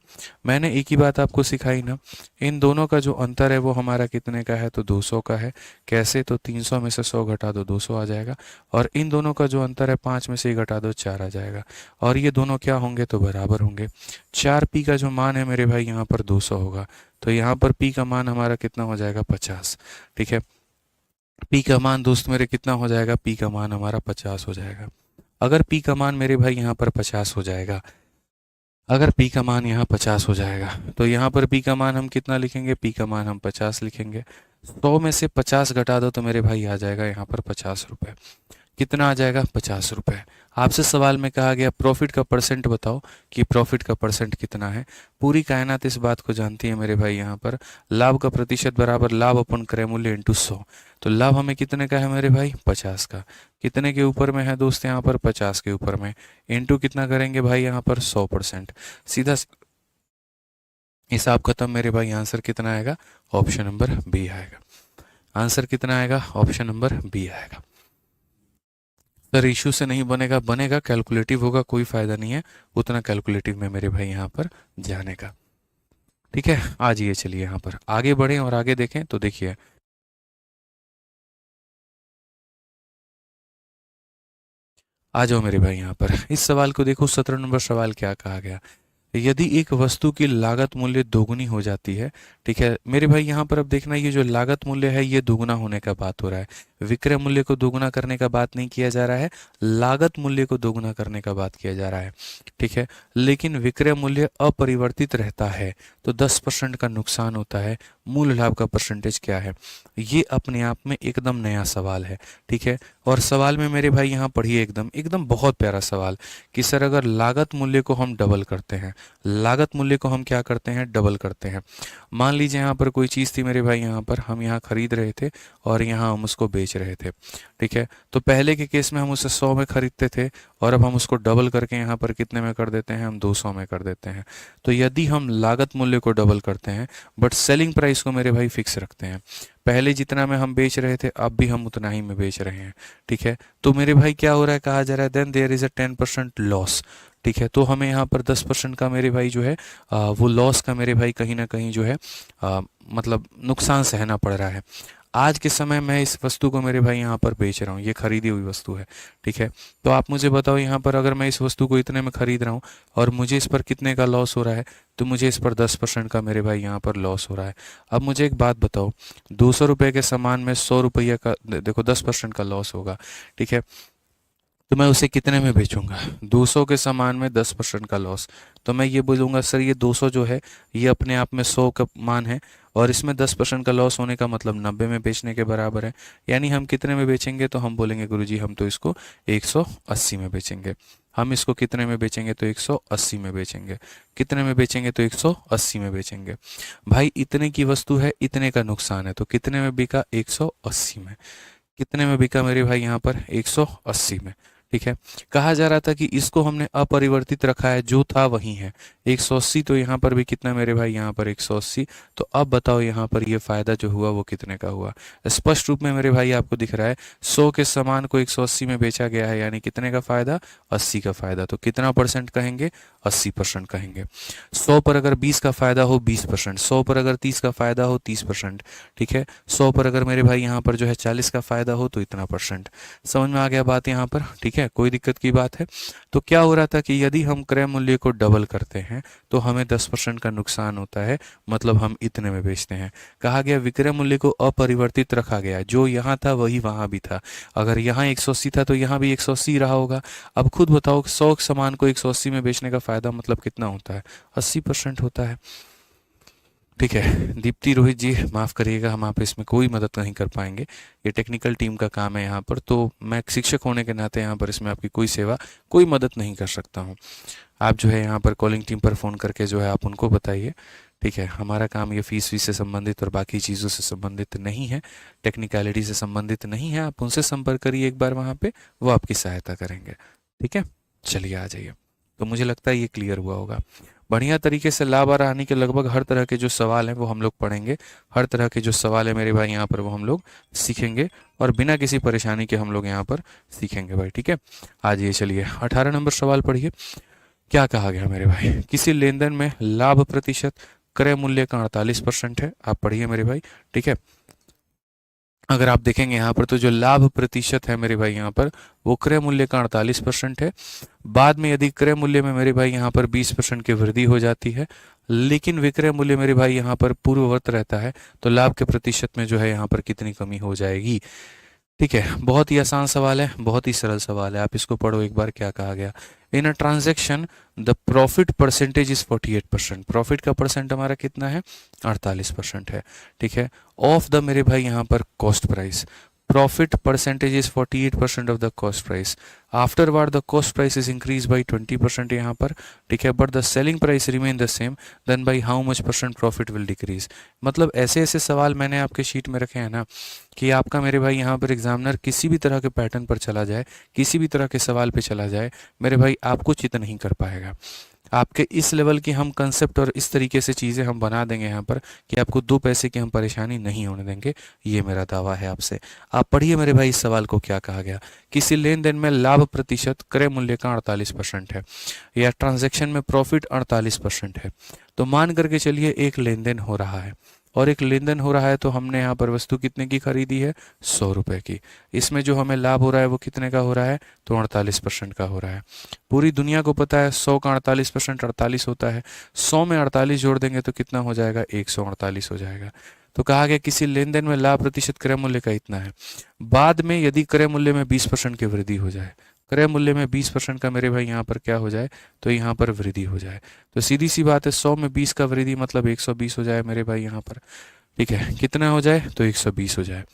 मैंने एक ही बात आपको सिखाई ना, इन दोनों का जो अंतर है वो हमारा कितने का है, तो 200 का है। कैसे, तो 300 में से 100 घटा दो 200 आ जाएगा, और इन दोनों का जो अंतर है 5 में से ही घटा दो 4 आ जाएगा, और ये दोनों क्या होंगे, तो बराबर होंगे। 4P का जो मान है मेरे भाई यहाँ पर 200 होगा, तो यहाँ पर P का मान हमारा कितना हो जाएगा, 50। ठीक है, P का मान दोस्त मेरे कितना हो जाएगा, P का मान हमारा 50 हो जाएगा। अगर P का मान मेरे भाई यहाँ पर 50 हो जाएगा, अगर P का मान यहाँ 50 हो जाएगा तो यहाँ पर P का मान हम कितना लिखेंगे, P का मान हम 50 लिखेंगे। 100 में से 50 घटा दो तो मेरे भाई आ जाएगा यहाँ पर 50 रुपये। कितना आ जाएगा, 50 रुपये। आपसे सवाल में कहा गया प्रॉफिट का परसेंट बताओ कि प्रॉफिट का परसेंट कितना है। पूरी कायनात इस बात को जानती है मेरे भाई, यहाँ पर लाभ का प्रतिशत बराबर लाभ अपन क्रय मूल्य इंटू 100। तो लाभ हमें कितने का है मेरे भाई, 50 का। कितने के ऊपर में है दोस्त, यहाँ पर 50 के ऊपर में, इंटू कितना करेंगे भाई यहाँ पर 100%। सीधा हिसाब खत्म मेरे भाई, आंसर कितना आएगा, ऑप्शन नंबर बी आएगा। आंसर कितना आएगा, ऑप्शन नंबर बी आएगा। सर इशू से नहीं बनेगा, बनेगा, कैलकुलेटिव होगा, कोई फायदा नहीं है उतना कैलकुलेटिव में मेरे भाई यहाँ पर जाने का। ठीक है, आ जाइए, चलिए यहाँ पर आगे बढ़ें और आगे देखें तो देखिए, आ जाओ मेरे भाई यहाँ पर इस सवाल को देखो। 17 नंबर सवाल क्या कहा गया, यदि एक वस्तु की लागत मूल्य दोगुनी हो जाती है। ठीक है मेरे भाई, यहाँ पर अब देखना, ये जो लागत मूल्य है ये दोगुना होने का बात हो रहा है, विक्रय मूल्य को दोगुना करने का बात नहीं किया जा रहा है, लागत मूल्य को दोगुना करने का बात किया जा रहा है। ठीक है, लेकिन विक्रय मूल्य अपरिवर्तित रहता है तो 10% का नुकसान होता है, मूल लाभ का परसेंटेज क्या है। ये अपने आप में एकदम नया सवाल है। ठीक है, और सवाल में मेरे भाई यहाँ पढ़िए, एकदम एकदम बहुत प्यारा सवाल कि सर अगर लागत मूल्य को हम डबल करते हैं, लागत मूल्य को हम क्या करते हैं, डबल करते हैं। मान लीजिए यहाँ पर कोई चीज़ थी मेरे भाई, यहाँ पर हम यहाँ खरीद रहे थे और यहाँ हम उसको बेच रहे थे। ठीक है, तो पहले के केस में हम उसे 100 में खरीदते थे और अब हम उसको डबल करके यहाँ पर कितने में कर देते हैं, हम 200 में कर देते हैं। तो यदि हम लागत मूल्य को डबल करते हैं बट सेलिंग प्राइस को मेरे भाई फिक्स रखते हैं, पहले जितना में हम बेच रहे थे अब भी हम उतना ही में बेच रहे हैं। ठीक है, तो मेरे भाई क्या हो रहा है, कहा जा रहा है then there is a 10% loss. ठीक है, तो हमें यहाँ पर 10% का मेरे भाई जो है वो लॉस का मेरे भाई कहीं ना कहीं जो है मतलब नुकसान सहना पड़ रहा है। आज के समय में इस वस्तु को मेरे भाई यहाँ पर बेच रहा हूँ, ये खरीदी हुई वस्तु है। ठीक है, तो आप मुझे बताओ यहाँ पर अगर मैं इस वस्तु को इतने में खरीद रहा हूँ और मुझे इस पर कितने का लॉस हो रहा है, तो मुझे इस पर 10% का मेरे भाई यहाँ पर लॉस हो रहा है। अब मुझे एक बात बताओ, 200 रुपये के सामान में 100 रुपये का देखो 10% का लॉस होगा। ठीक है, तो मैं उसे कितने में बेचूंगा, 200 के सामान में 10% का लॉस, तो मैं ये बोलूँगा सर ये 200 जो है ये अपने आप में 100 का मान है और इसमें 10% का लॉस होने का मतलब 90 में बेचने के बराबर है। यानी हम कितने में बेचेंगे, तो हम बोलेंगे गुरुजी हम तो इसको 180 में बेचेंगे। हम इसको कितने में बेचेंगे? तो 180 में बेचेंगे। कितने में बेचेंगे? तो 180 में बेचेंगे। भाई इतने की वस्तु है, इतने का नुकसान है, तो कितने में बिका? 180 में। कितने में बिका मेरे भाई यहाँ पर? 180 में। ठीक है, कहा जा रहा था कि इसको हमने अपरिवर्तित रखा है, जो था वही है 180, तो यहाँ पर भी कितना मेरे भाई? यहाँ पर 180। तो अब बताओ यहाँ पर ये फायदा जो हुआ वो कितने का हुआ? स्पष्ट रूप में मेरे भाई आपको दिख रहा है 100 के सामान को 180 में बेचा गया है, यानी कितने का फायदा? 80 का फायदा। तो कितना परसेंट कहेंगे? 80% कहेंगे। 100 पर अगर 20 का फायदा हो 20%, 100 पर अगर 30 का फायदा हो 30%। ठीक है, 100 पर अगर मेरे भाई यहाँ पर जो है 40 का फायदा हो तो इतना परसेंट। समझ में आ गया बात यहाँ पर? ठीक है, कोई दिक्कत की बात है? तो क्या हो रहा था कि यदि हम क्रय मूल्य को डबल करते हैं तो हमें 10% का नुकसान होता है, मतलब हम इतने में बेचते हैं। कहा गया विक्रय मूल्य को अपरिवर्तित रखा गया, जो यहाँ था वही वहाँ भी था। अगर यहाँ 180 था तो यहाँ भी 180 रहा होगा। अब खुद बताओ 100 सामान को 180 में बेचने का फायदा मतलब कितना होता है? 80% होता है। ठीक है दीप्ति, रोहित जी माफ़ करिएगा, हम आप इसमें कोई मदद नहीं कर पाएंगे, ये टेक्निकल टीम का काम है यहाँ पर, तो मैं शिक्षक होने के नाते यहाँ पर इसमें आपकी कोई सेवा, कोई मदद नहीं कर सकता हूँ। आप जो है यहाँ पर कॉलिंग टीम पर फ़ोन करके जो है आप उनको बताइए। ठीक है, हमारा काम ये फीस से संबंधित और बाकी चीज़ों से संबंधित नहीं है, टेक्निकलिटी से संबंधित नहीं है। आप उनसे संपर्क करिए एक बार वहाँ पे, वो आपकी सहायता करेंगे। ठीक है, चलिए आ जाइए। तो मुझे लगता है ये क्लियर हुआ होगा बढ़िया तरीके से। लाभ और हानि के लगभग हर तरह के जो सवाल हैं वो हम लोग पढ़ेंगे, हर तरह के जो सवाल है मेरे भाई यहाँ पर वो हम लोग सीखेंगे, और बिना किसी परेशानी के हम लोग यहाँ पर सीखेंगे भाई। ठीक है, आज ये चलिए 18 नंबर सवाल पढ़िए। क्या कहा गया मेरे भाई? किसी लेन देन में लाभ प्रतिशत क्रय मूल्य का 48% है। आप पढ़िए मेरे भाई। ठीक है, अगर आप देखेंगे यहाँ पर तो जो लाभ प्रतिशत है मेरे भाई यहाँ पर वो क्रय मूल्य का 48% है। बाद में यदि क्रय मूल्य में मेरे भाई यहाँ पर 20% की वृद्धि हो जाती है, लेकिन विक्रय मूल्य मेरे भाई यहाँ पर पूर्ववत रहता है, तो लाभ के प्रतिशत में जो है यहाँ पर कितनी कमी हो जाएगी? ठीक है, बहुत ही आसान सवाल है, बहुत ही सरल सवाल है, आप इसको पढ़ो एक बार। क्या कहा गया? In a transaction the profit percentage is 48%। Profit का परसेंट हमारा कितना है? 48% है। ठीक है, ऑफ द मेरे भाई यहाँ पर cost price, profit percentage is 48% of the cost price. Afterward the cost price is increase by 20% यहाँ पर। ठीक है, but the selling price remain the same, then by how much percent profit will decrease. मतलब ऐसे ऐसे सवाल मैंने आपके शीट में रखे हैं ना, कि आपका मेरे भाई यहाँ पर एग्जामिनर किसी भी तरह के पैटर्न पर चला जाए, किसी भी तरह के सवाल पे चला जाए, मेरे भाई आपको चित नहीं कर पाएगा। आपके इस लेवल की हम कंसेप्ट और इस तरीके से चीज़ें हम बना देंगे यहाँ पर कि आपको 2 पैसे की हम परेशानी नहीं होने देंगे, ये मेरा दावा है आपसे। आप पढ़िए मेरे भाई इस सवाल को। क्या कहा गया? किसी लेन देन में लाभ प्रतिशत क्रय मूल्य का 48% है, या ट्रांजैक्शन में प्रॉफिट 48% है। तो मान करके चलिए एक लेन देन हो रहा है, और एक लेन देन हो रहा है, तो हमने यहाँ पर वस्तु कितने की खरीदी है? 100 रुपये की। इसमें जो हमें लाभ हो रहा है वो कितने का हो रहा है? तो 48% का हो रहा है। पूरी दुनिया को पता है 100 का 48% 48 होता है। 100 में 48 जोड़ देंगे तो कितना हो जाएगा? 148 हो जाएगा। तो कहा गया किसी लेन देन में लाभ प्रतिशत क्रय मूल्य का इतना है। बाद में यदि क्रय मूल्य में 20% की वृद्धि हो जाए, क्रय मूल्य में 20% का मेरे भाई यहाँ पर क्या हो जाए? तो यहाँ पर वृद्धि हो जाए, तो सीधी सी बात है 100 में 20 का वृद्धि मतलब 120 हो जाए मेरे भाई यहाँ पर। ठीक है, कितना हो जाए? तो 120 हो जाए,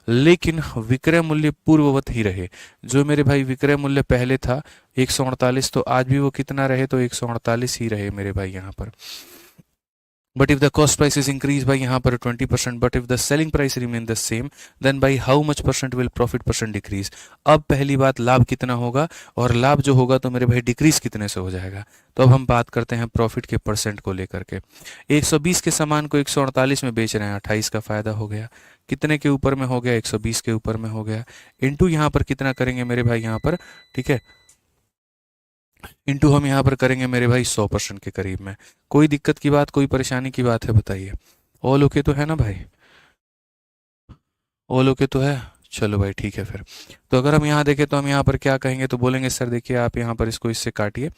लेकिन विक्रय मूल्य पूर्ववत ही रहे। जो मेरे भाई विक्रय मूल्य पहले था 148, तो आज भी वो कितना रहे? तो 148 ही रहे मेरे भाई यहाँ पर। But if the cost price is increased by यहाँ पर 20%, but if the selling price remain the same, then by how much percent will profit percent decrease? अब पहली बात लाभ कितना होगा, और लाभ जो होगा तो मेरे भाई डिक्रीज कितने से हो जाएगा? तो अब हम बात करते हैं प्रॉफिट के परसेंट को लेकर के। 120 के सामान को 148 में बेच रहे हैं, 28 का फायदा हो गया। कितने के ऊपर में हो गया? 120 के ऊपर में हो गया। इंटू यहाँ पर कितना करेंगे मेरे भाई यहाँ पर? ठीक है, इंटू हम यहाँ पर करेंगे मेरे भाई 100% के करीब में। कोई दिक्कत की बात, कोई परेशानी की बात है? बताइए। ऑल ओके तो है ना भाई? ऑल ओके तो है? चलो भाई ठीक है फिर। तो अगर हम यहाँ देखें तो हम यहाँ पर क्या कहेंगे? तो बोलेंगे सर देखिए आप यहाँ पर इसको इससे काटिए।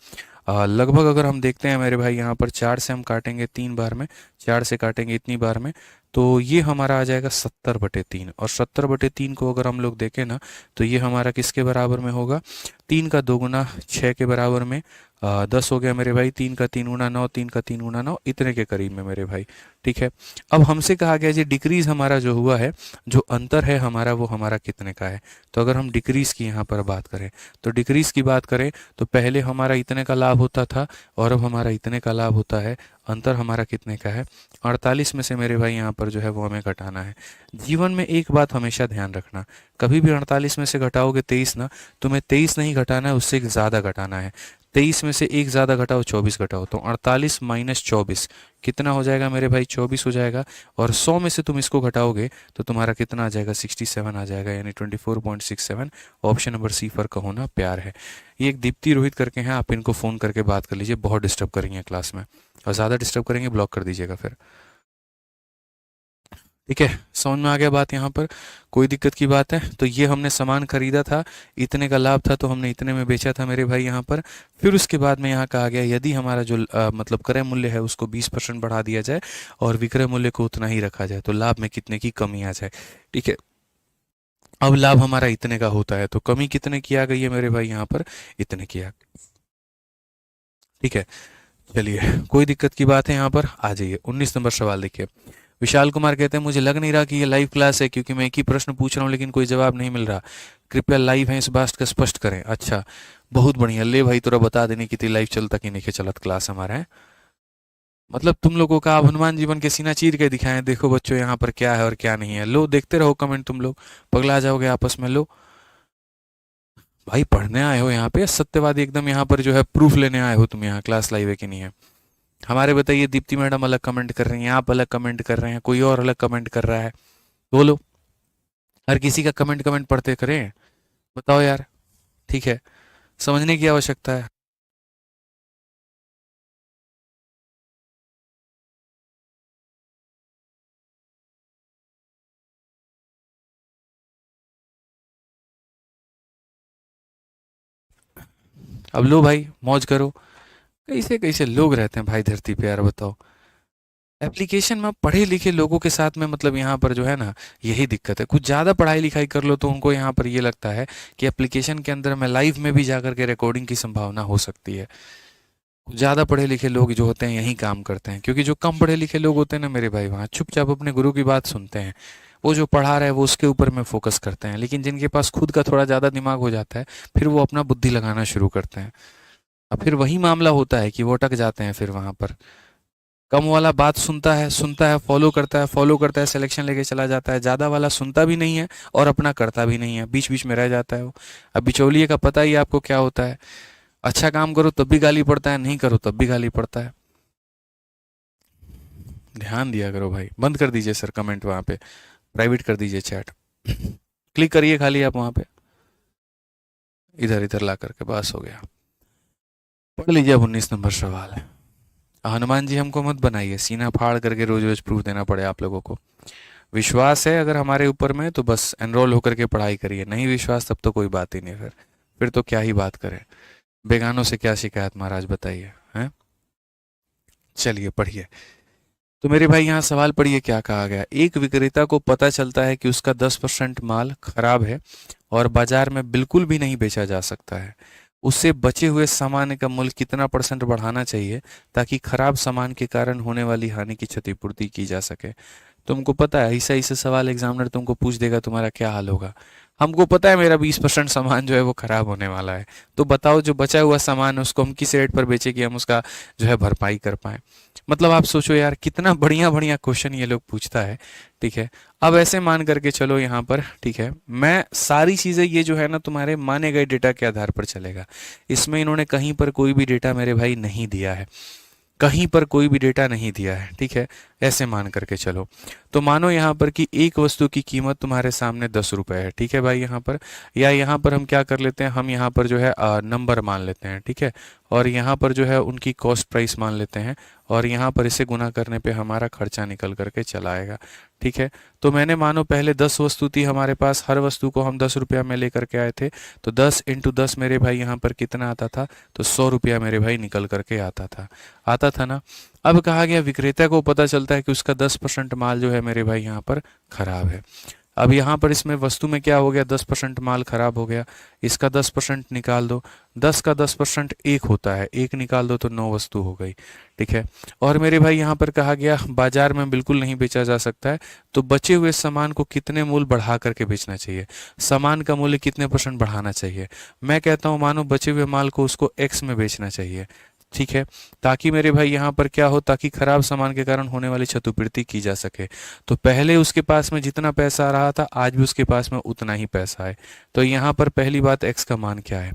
लगभग अगर हम देखते हैं मेरे भाई यहाँ पर 4 से हम काटेंगे 3 बार में, 4 से काटेंगे इतनी बार में, तो ये हमारा आ जाएगा 70/3। और 70/3 को अगर हम लोग देखें ना, तो ये हमारा किसके बराबर में होगा? 3 का 2 गुना 6 के बराबर में। 10 हो गया मेरे भाई, 3 का 3 गुना 9, 3 का 3 गुना 9, इतने के करीब में मेरे भाई। ठीक है, अब हमसे कहा गया जी डिक्रीज हमारा जो हुआ है, जो अंतर है हमारा, वो हमारा कितने का है। तो अगर हम डिक्रीज की यहाँ पर बात करें, तो डिक्रीज की बात करें तो पहले हमारा इतने का लाभ होता था और अब हमारा इतने का लाभ होता है। अंतर हमारा कितने का है, 48 में से मेरे भाई यहाँ पर जो है वो हमें घटाना है। जीवन में एक बात हमेशा ध्यान रखना, कभी भी 48 में से घटाओगे 23 ना, तुम्हें 23 नहीं घटाना है, उससे एक ज़्यादा घटाना है। 23 में से एक ज़्यादा घटाओ, 24 घटाओ, तो 48 माइनस 24 कितना हो जाएगा मेरे भाई, 24 हो जाएगा। और 100 में से तुम इसको घटाओगे तो तुम्हारा कितना आ जाएगा, 67 आ जाएगा, यानी 24.67। ऑप्शन नंबर सी पर का होना प्यार है। ये एक दीप्ति रोहित करके हैं, आप इनको फ़ोन करके बात कर लीजिए, बहुत डिस्टर्ब करेंगे क्लास में, और ज़्यादा डिस्टर्ब करेंगे ब्लॉक कर दीजिएगा फिर। ठीक है, समझ में आ गया बात यहाँ पर, कोई दिक्कत की बात है। तो ये हमने सामान खरीदा था, इतने का लाभ था, तो हमने इतने में बेचा था मेरे भाई यहाँ पर। फिर उसके बाद में यहाँ कहा गया यदि हमारा जो मतलब क्रय मूल्य है उसको 20% बढ़ा दिया जाए और विक्रय मूल्य को उतना ही रखा जाए तो लाभ में कितने की कमी आ जाए। ठीक है, अब लाभ हमारा इतने का होता है तो कमी कितने की आ गई है मेरे भाई यहाँ पर, इतने की आ गई। ठीक है, चलिए कोई दिक्कत की बात है यहाँ पर, आ जाइए 19 नंबर सवाल देखिए। विशाल कुमार कहते हैं मुझे लग नहीं रहा कि ये लाइव क्लास है, क्योंकि मैं एक ही प्रश्न पूछ रहा हूँ लेकिन कोई जवाब नहीं मिल रहा, कृपया लाइव है इस बात का स्पष्ट करें। अच्छा, बहुत बढ़िया, ले भाई तोरा बता देने की लाइव चलता कि नहीं चलत क्लास हमारा है। मतलब तुम लोगों का, आप हनुमान जीवन के सीना चीर के दिखाएं, देखो बच्चों यहाँ पर क्या है और क्या नहीं है। लो देखते रहो कमेंट, तुम लोग पगला जाओगे आपस में। लो भाई, पढ़ने आए हो यहाँ पे, सत्यवादी एकदम यहाँ पर जो है प्रूफ लेने आए हो तुम, यहाँ क्लास लाइव है कि नहीं है हमारे। बताइए, दीप्ति मैडम अलग कमेंट कर रही हैं, आप अलग कमेंट कर रहे हैं, कोई और अलग कमेंट कर रहा है, बोलो। हर किसी का कमेंट कमेंट पढ़ते करें, बताओ यार। ठीक है, समझने की आवश्यकता है। अब लो भाई, मौज करो। कैसे कैसे लोग रहते हैं भाई धरती पे यार, बताओ। एप्लीकेशन में पढ़े लिखे लोगों के साथ में मतलब यहाँ पर जो है ना, यही दिक्कत है। कुछ ज़्यादा पढ़ाई लिखाई कर लो तो उनको यहाँ पर ये लगता है कि एप्लीकेशन के अंदर में लाइव में भी जाकर के रिकॉर्डिंग की संभावना हो सकती है। ज़्यादा पढ़े लिखे लोग जो होते हैं यही काम करते हैं, क्योंकि जो कम पढ़े लिखे लोग होते हैं ना मेरे भाई, वहाँ चुपचाप अपने गुरु की बात सुनते हैं, वो जो पढ़ा रहा है वो उसके ऊपर में फोकस करते हैं। लेकिन जिनके पास खुद का थोड़ा ज़्यादा दिमाग हो जाता है, फिर वो अपना बुद्धि लगाना शुरू करते हैं। अब फिर वही मामला होता है कि वो अटक जाते हैं फिर वहाँ पर। कम वाला बात सुनता है, फॉलो करता है, सिलेक्शन लेके चला जाता है। ज़्यादा वाला सुनता भी नहीं है और अपना करता भी नहीं है, बीच बीच में रह जाता है वो। अब बिचौलिए का पता ही है आपको क्या होता है, अच्छा काम करो तब भी गाली पड़ता है, नहीं करो तब भी गाली पड़ता है। ध्यान दिया करो भाई। बंद कर दीजिए सर कमेंट वहाँ पे, प्राइवेट कर दीजिए चैट। क्लिक करिए खाली आप वहाँ पे, इधर इधर ला करके, बस हो गया। पढ़ लीजिए, अब 19 नंबर सवाल है। हनुमान जी हमको मत बनाइए, सीना फाड़ करके रोज रोज प्रूफ देना पड़े आप लोगों को। विश्वास है अगर हमारे ऊपर में तो बस एनरोल होकर के पढ़ाई करिए, नहीं विश्वास तब तो कोई बात ही नहीं। फिर तो क्या ही बात करें, बेगानों से क्या शिकायत महाराज, बताइए हैं। चलिए पढ़िए। तो मेरे भाई यहाँ सवाल पढ़िए, क्या कहा गया। एक विक्रेता को पता चलता है कि उसका 10% माल खराब है और बाजार में बिल्कुल भी नहीं बेचा जा सकता है। उससे बचे हुए सामान का मूल्य कितना % बढ़ाना चाहिए ताकि खराब सामान के कारण होने वाली हानि की क्षतिपूर्ति की जा सके। तुमको पता है ऐसा ऐसा सवाल एग्जामिनर तुमको पूछ देगा, तुम्हारा क्या हाल होगा। हमको पता है मेरा 20% सामान जो है वो खराब होने वाला है, तो बताओ जो बचा हुआ सामान है उसको हम किस रेट पर बेचे कि हम उसका जो है भरपाई कर पाए। मतलब आप सोचो यार, कितना बढ़िया बढ़िया क्वेश्चन ये लोग पूछता है। ठीक है, अब ऐसे मान करके चलो यहाँ पर, ठीक है, मैं सारी चीज़ें ये जो है ना तुम्हारे माने गए डेटा के आधार पर चलेगा। इसमें इन्होंने कहीं पर कोई भी डेटा मेरे भाई नहीं दिया है, कहीं पर कोई भी डेटा नहीं दिया है। ठीक है, ऐसे मान करके चलो। तो मानो यहाँ पर कि एक वस्तु की कीमत तुम्हारे सामने 10 रुपए है। ठीक है भाई, यहाँ पर या यहाँ पर हम क्या कर लेते हैं, हम यहाँ पर जो है नंबर मान लेते हैं। ठीक है, और यहाँ पर जो है उनकी कॉस्ट प्राइस मान लेते हैं, और यहाँ पर इसे गुना करने पे हमारा खर्चा निकल करके चला आएगा। ठीक है, तो मैंने मानो पहले 10 वस्तु थी हमारे पास, हर वस्तु को हम 10 रुपया में लेकर के आए थे, तो 10 × 10 मेरे भाई यहाँ पर कितना आता था, तो 100 रुपया मेरे भाई निकल करके आता था ना। अब कहा गया विक्रेता को पता चलता है कि उसका 10% माल जो है मेरे भाई यहाँ पर खराब है। अब यहाँ पर इसमें वस्तु में क्या हो गया, 10% माल खराब हो गया, इसका 10% निकाल दो, 10 का 10% 1 होता है, 1 निकाल दो तो 9 वस्तु हो गई, ठीक है। और मेरे भाई यहाँ पर कहा गया बाजार में बिल्कुल नहीं बेचा जा सकता है, तो बचे हुए सामान को कितने मूल्य बढ़ा करके बेचना चाहिए, सामान का मूल्य कितने % बढ़ाना चाहिए। मैं कहता हूँ मानो बचे हुए माल को उसको x में बेचना चाहिए, ठीक है, ताकि मेरे भाई यहाँ पर क्या हो, ताकि खराब सामान के कारण होने वाली क्षतिपूर्ति की जा सके। तो पहले उसके पास में जितना पैसा आ रहा था आज भी उसके पास में उतना ही पैसा है। तो यहाँ पर पहली बात x का मान क्या है,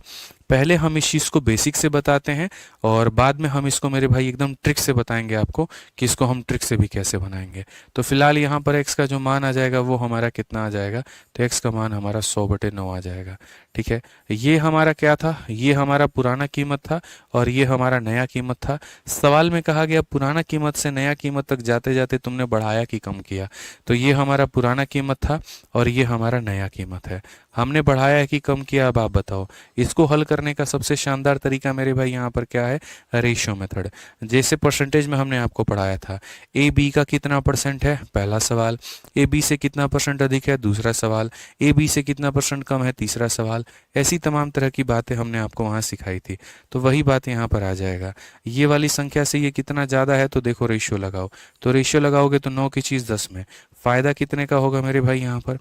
पहले हम इस चीज़ को बेसिक से बताते हैं और बाद में हम इसको मेरे भाई एकदम ट्रिक से बताएंगे आपको कि इसको हम ट्रिक से भी कैसे बनाएंगे। तो फिलहाल यहाँ पर x का जो मान आ जाएगा वो हमारा कितना आ जाएगा, तो x का मान हमारा 100/9 आ जाएगा, ठीक है। ये हमारा क्या था, ये हमारा पुराना कीमत था और ये हमारा नया कीमत था। सवाल में कहा गया पुराना कीमत से नया कीमत तक जाते जाते तुमने बढ़ाया कि कम किया, तो ये हमारा पुराना कीमत था और ये हमारा नया कीमत है। हमने बढ़ाया है कि कम किया, अब आप बताओ। इसको हल करने का सबसे शानदार तरीका मेरे भाई यहाँ पर क्या है, रेशियो मेथड। जैसे परसेंटेज में हमने आपको पढ़ाया था, ए बी का कितना % है, पहला सवाल, ए बी से कितना % अधिक है, दूसरा सवाल, ए बी से कितना % कम है, तीसरा सवाल। ऐसी तमाम तरह की बातें हमने आपको वहाँ सिखाई थी, तो वही बात यहाँ पर आ जाएगा। ये वाली संख्या से ये कितना ज़्यादा है, तो देखो रेशियो लगाओ, तो रेशियो लगाओगे तो 9 की चीज़ 10 में, फ़ायदा कितने का होगा मेरे भाई यहाँ पर,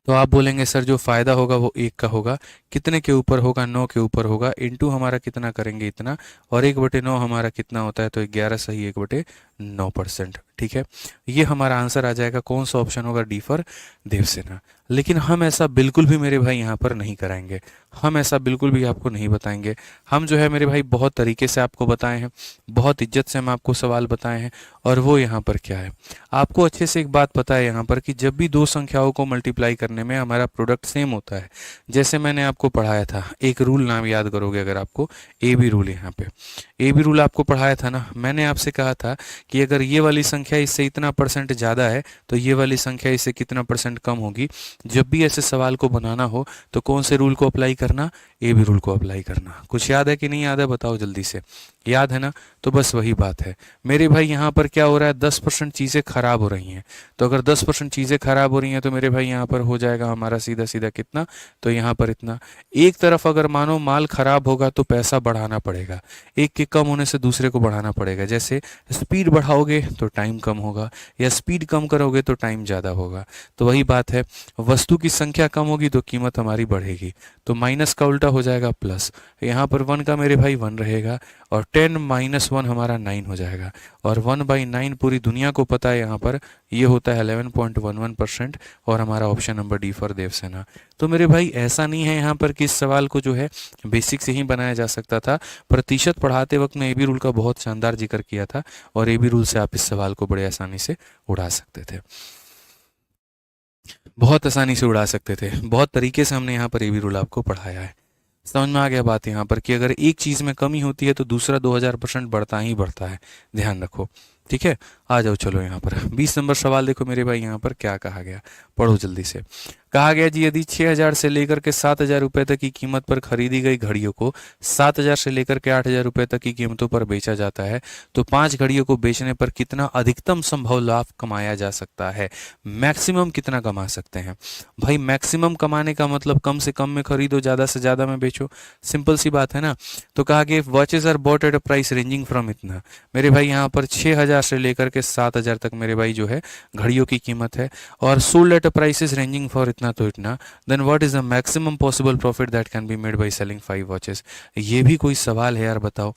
तो आप बोलेंगे सर जो फायदा होगा वो 1 का होगा, कितने के ऊपर होगा, 9 के ऊपर होगा, इंटू हमारा कितना करेंगे इतना, और 1/9 हमारा कितना होता है, तो 11 सही 1/9%, ठीक है। ये हमारा आंसर आ जाएगा, कौन सा ऑप्शन होगा, डी फॉर देवसेना। लेकिन हम ऐसा बिल्कुल भी मेरे भाई यहाँ पर नहीं कराएंगे, हम ऐसा बिल्कुल भी आपको नहीं बताएंगे। हम जो है मेरे भाई बहुत तरीके से आपको बताए हैं, बहुत इज्जत से हम आपको सवाल बताए हैं, और वो यहाँ पर क्या है, आपको अच्छे से एक बात पता है यहाँ पर कि जब भी दो संख्याओं को मल्टीप्लाई करने में हमारा प्रोडक्ट सेम होता है, जैसे मैंने आपको पढ़ाया था, एक रूल नाम याद करोगे अगर आपको, ए बी रूल, यहाँ पे ए बी रूल आपको पढ़ाया था ना, मैंने आपसे कहा था कि अगर ये वाली संख्या इससे इतना % ज़्यादा है तो ये वाली संख्या इससे कितना % कम होगी। जब भी ऐसे सवाल को बनाना हो तो कौन से रूल को अप्लाई करना, ए बी रूल को अप्लाई करना। कुछ याद है कि नहीं याद है, बताओ जल्दी से, याद है ना, तो बस वही बात है मेरे भाई। यहाँ पर क्या हो रहा है, 10% चीज़ें खराब हो रही हैं, तो अगर 10% चीज़ें खराब हो रही हैं तो मेरे भाई यहाँ पर हो जाएगा हमारा सीधा सीधा कितना, तो यहाँ पर इतना। एक तरफ अगर मानो माल खराब होगा तो पैसा बढ़ाना पड़ेगा, एक के कम होने से दूसरे को बढ़ाना पड़ेगा। जैसे स्पीड बढ़ाओगे तो टाइम कम होगा, या स्पीड कम करोगे तो टाइम ज़्यादा होगा। तो वही बात है, वस्तु की संख्या कम होगी तो कीमत हमारी बढ़ेगी, तो माइनस का उल्टा हो जाएगा प्लस। यहाँ पर 1 का मेरे भाई 1 रहेगा, और 10 - 1 हमारा 9 हो जाएगा, और 1/9 पूरी दुनिया को पता है यहाँ पर ये होता है 11.11%, और हमारा option number D for Devsena. तो मेरे भाई ऐसा नहीं है यहाँ पर कि इस सवाल को जो है बेसिक से ही बनाया जा सकता था। प्रतिशत पढ़ाते वक्त मैं ए बी रूल का बहुत शानदार जिक्र किया था, और ए बी रूल से आप इस सवाल को बड़े आसानी से उड़ा सकते थे, बहुत आसानी से उड़ा सकते थे। बहुत तरीके से हमने यहाँ पर ए बी रूल आपको पढ़ाया है। समझ में आ गया बात यहाँ पर कि अगर एक चीज़ में कमी होती है तो दूसरा 2000% बढ़ता ही बढ़ता है, ध्यान रखो, ठीक है। आ जाओ चलो यहाँ पर 20 नंबर सवाल देखो मेरे भाई, यहाँ पर क्या कहा गया, पढ़ो जल्दी से। कहा गया जी यदि 6000 से लेकर के 7000 रुपये तक की कीमत पर खरीदी गई घड़ियों को 7000 से लेकर के 8000 रुपये तक की कीमतों पर बेचा जाता है, तो 5 घड़ियों को बेचने पर कितना अधिकतम संभव लाभ कमाया जा सकता है, मैक्सिमम कितना कमा सकते हैं। भाई मैक्सिमम कमाने का मतलब कम से कम में खरीदो, ज़्यादा से ज़्यादा में बेचो, सिंपल सी बात है ना। तो कहा कि watches are bought at a price ranging from इतना, मेरे भाई यहाँ पर 6000 से लेकर के 7000 तक मेरे भाई जो है घड़ियों की कीमत है, और sold at a prices ranging for इतना तो इतना, then what is the maximum possible profit that can be made by selling 5 watches. ये भी कोई सवाल है यार, बताओ,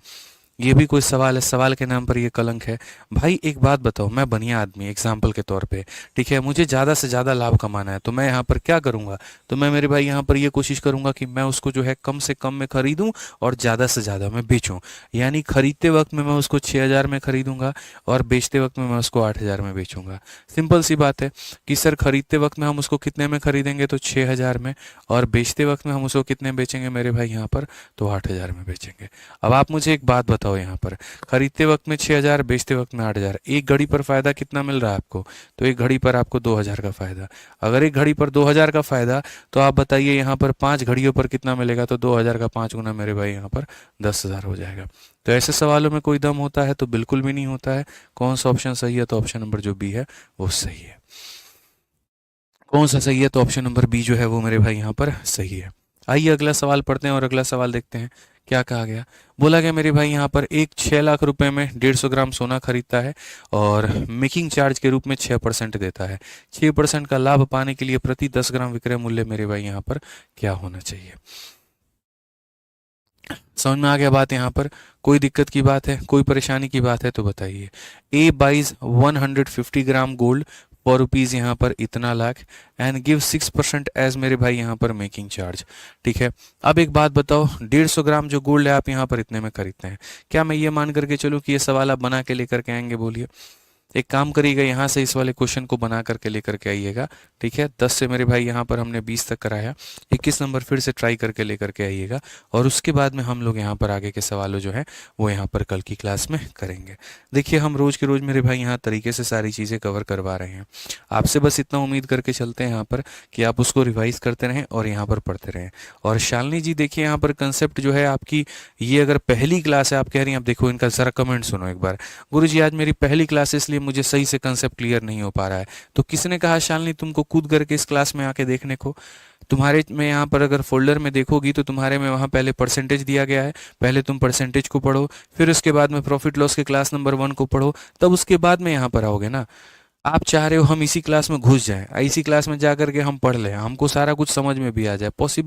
ये भी कोई सवाल है, सवाल के नाम पर ये कलंक है। भाई एक बात बताओ, मैं बनिया आदमी एग्जाम्पल के तौर पे, ठीक है, मुझे ज़्यादा से ज़्यादा लाभ कमाना है, तो मैं यहाँ पर क्या करूँगा, तो मैं मेरे भाई यहाँ पर ये कोशिश करूँगा कि मैं उसको जो है कम से कम में खरीदूँ और ज़्यादा से ज़्यादा में बेचूँ। यानी खरीदते वक्त में मैं उसको 6000 में खरीदूँगा और बेचते वक्त में मैं उसको 8000 में बेचूँगा। सिंपल सी बात है कि सर खरीदते वक्त में हम उसको कितने में खरीदेंगे, तो 6000 में, और बेचते वक्त में हम उसको कितने बेचेंगे मेरे भाई यहाँ पर, तो 8000 में बेचेंगे। अब आप मुझे एक बात बताओ, यहाँ पर खरीदते वक्त में 6000, बेचते वक्त में 8000, एक घड़ी पर फायदा कितना मिल रहा है आपको, तो एक घड़ी पर आपको 2000 का फायदा। अगर एक घड़ी पर 2000 का फायदा, तो आप बताइए यहाँ पर 5 घड़ियों पर कितना मिलेगा, तो 2000 का 5 गुना मेरे भाई यहाँ पर 10,000 हो जाएगा। तो ऐसे सवालों में कोई दम होता है, तो बिल्कुल भी नहीं होता है। कौन सा ऑप्शन सही है, तो ऑप्शन नंबर जो बी है वो सही है। कौन सा सही है? तो ऑप्शन नंबर बी जो है वो मेरे भाई यहाँ पर सही है। आइए अगला सवाल पढ़ते हैं और अगला सवाल देखते हैं क्या कहा गया। बोला गया मेरे भाई यहाँ पर एक 6 लाख रुपए में 150 ग्राम सोना खरीदता है और मेकिंग चार्ज के रूप में 6% देता है। 6% का लाभ पाने के लिए प्रति 10 ग्राम विक्रय मूल्य मेरे भाई यहाँ पर क्या होना चाहिए? समझ में आ गया बात यहाँ पर? कोई दिक्कत की बात है, कोई परेशानी की बात है तो बताइए। A buys 150 gram gold for rupees यहाँ पर इतना लाख एंड गिव 6% एज मेरे भाई यहाँ पर मेकिंग चार्ज। ठीक है, अब एक बात बताओ, 150 ग्राम जो गोल्ड है आप यहाँ पर इतने में खरीदते हैं, क्या मैं ये मान करके चलूँ कि ये सवाल आप बना के लेकर के आएंगे? बोलिए। एक काम करिएगा, यहाँ से इस वाले क्वेश्चन को बना करके लेकर के आइएगा। ठीक है, 10 से मेरे भाई यहाँ पर हमने 20 तक कराया, 21 नंबर फिर से ट्राई करके लेकर के आइएगा और उसके बाद में हम लोग यहाँ पर आगे के सवालों जो है वो यहाँ पर कल की क्लास में करेंगे। देखिए हम रोज़ के रोज़ मेरे भाई यहाँ तरीके से सारी चीज़ें कवर करवा रहे हैं, आपसे बस इतना उम्मीद करके चलते हैं यहाँ पर कि आप उसको रिवाइज करते रहें और यहाँ पर पढ़ते रहें। और शालिनी जी देखिए यहाँ पर कंसेप्ट जो है आपकी, ये अगर पहली क्लास है आप कह रही हैं, आप देखो इनका ज़रा कमेंट सुनो एक बार। गुरुजी आज मेरी पहली क्लास है इसलिए मुझे सही से कंसेप्ट क्लियर नहीं हो पा रहा है। तो किसने कहा शालिनी तुमको कूद करके इस क्लास में आके देखने को? तुम्हारे में यहाँ पर अगर फोल्डर में देखोगी तो तुम्हारे में वहाँ पहले परसेंटेज दिया गया है, पहले तुम परसेंटेज को पढ़ो, फिर उसके बाद में प्रॉफिट लॉस के क्लास नंबर 1 को पढ़ो, तब उसके बाद में यहाँ पर आओगे ना। आप चाह रहे हो हम इसी क्लास में घुस जाएं, इसी क्लास में जा करके हम पढ़ लें, हमको सारा कुछ समझ में भी आ जाए, पॉसिबल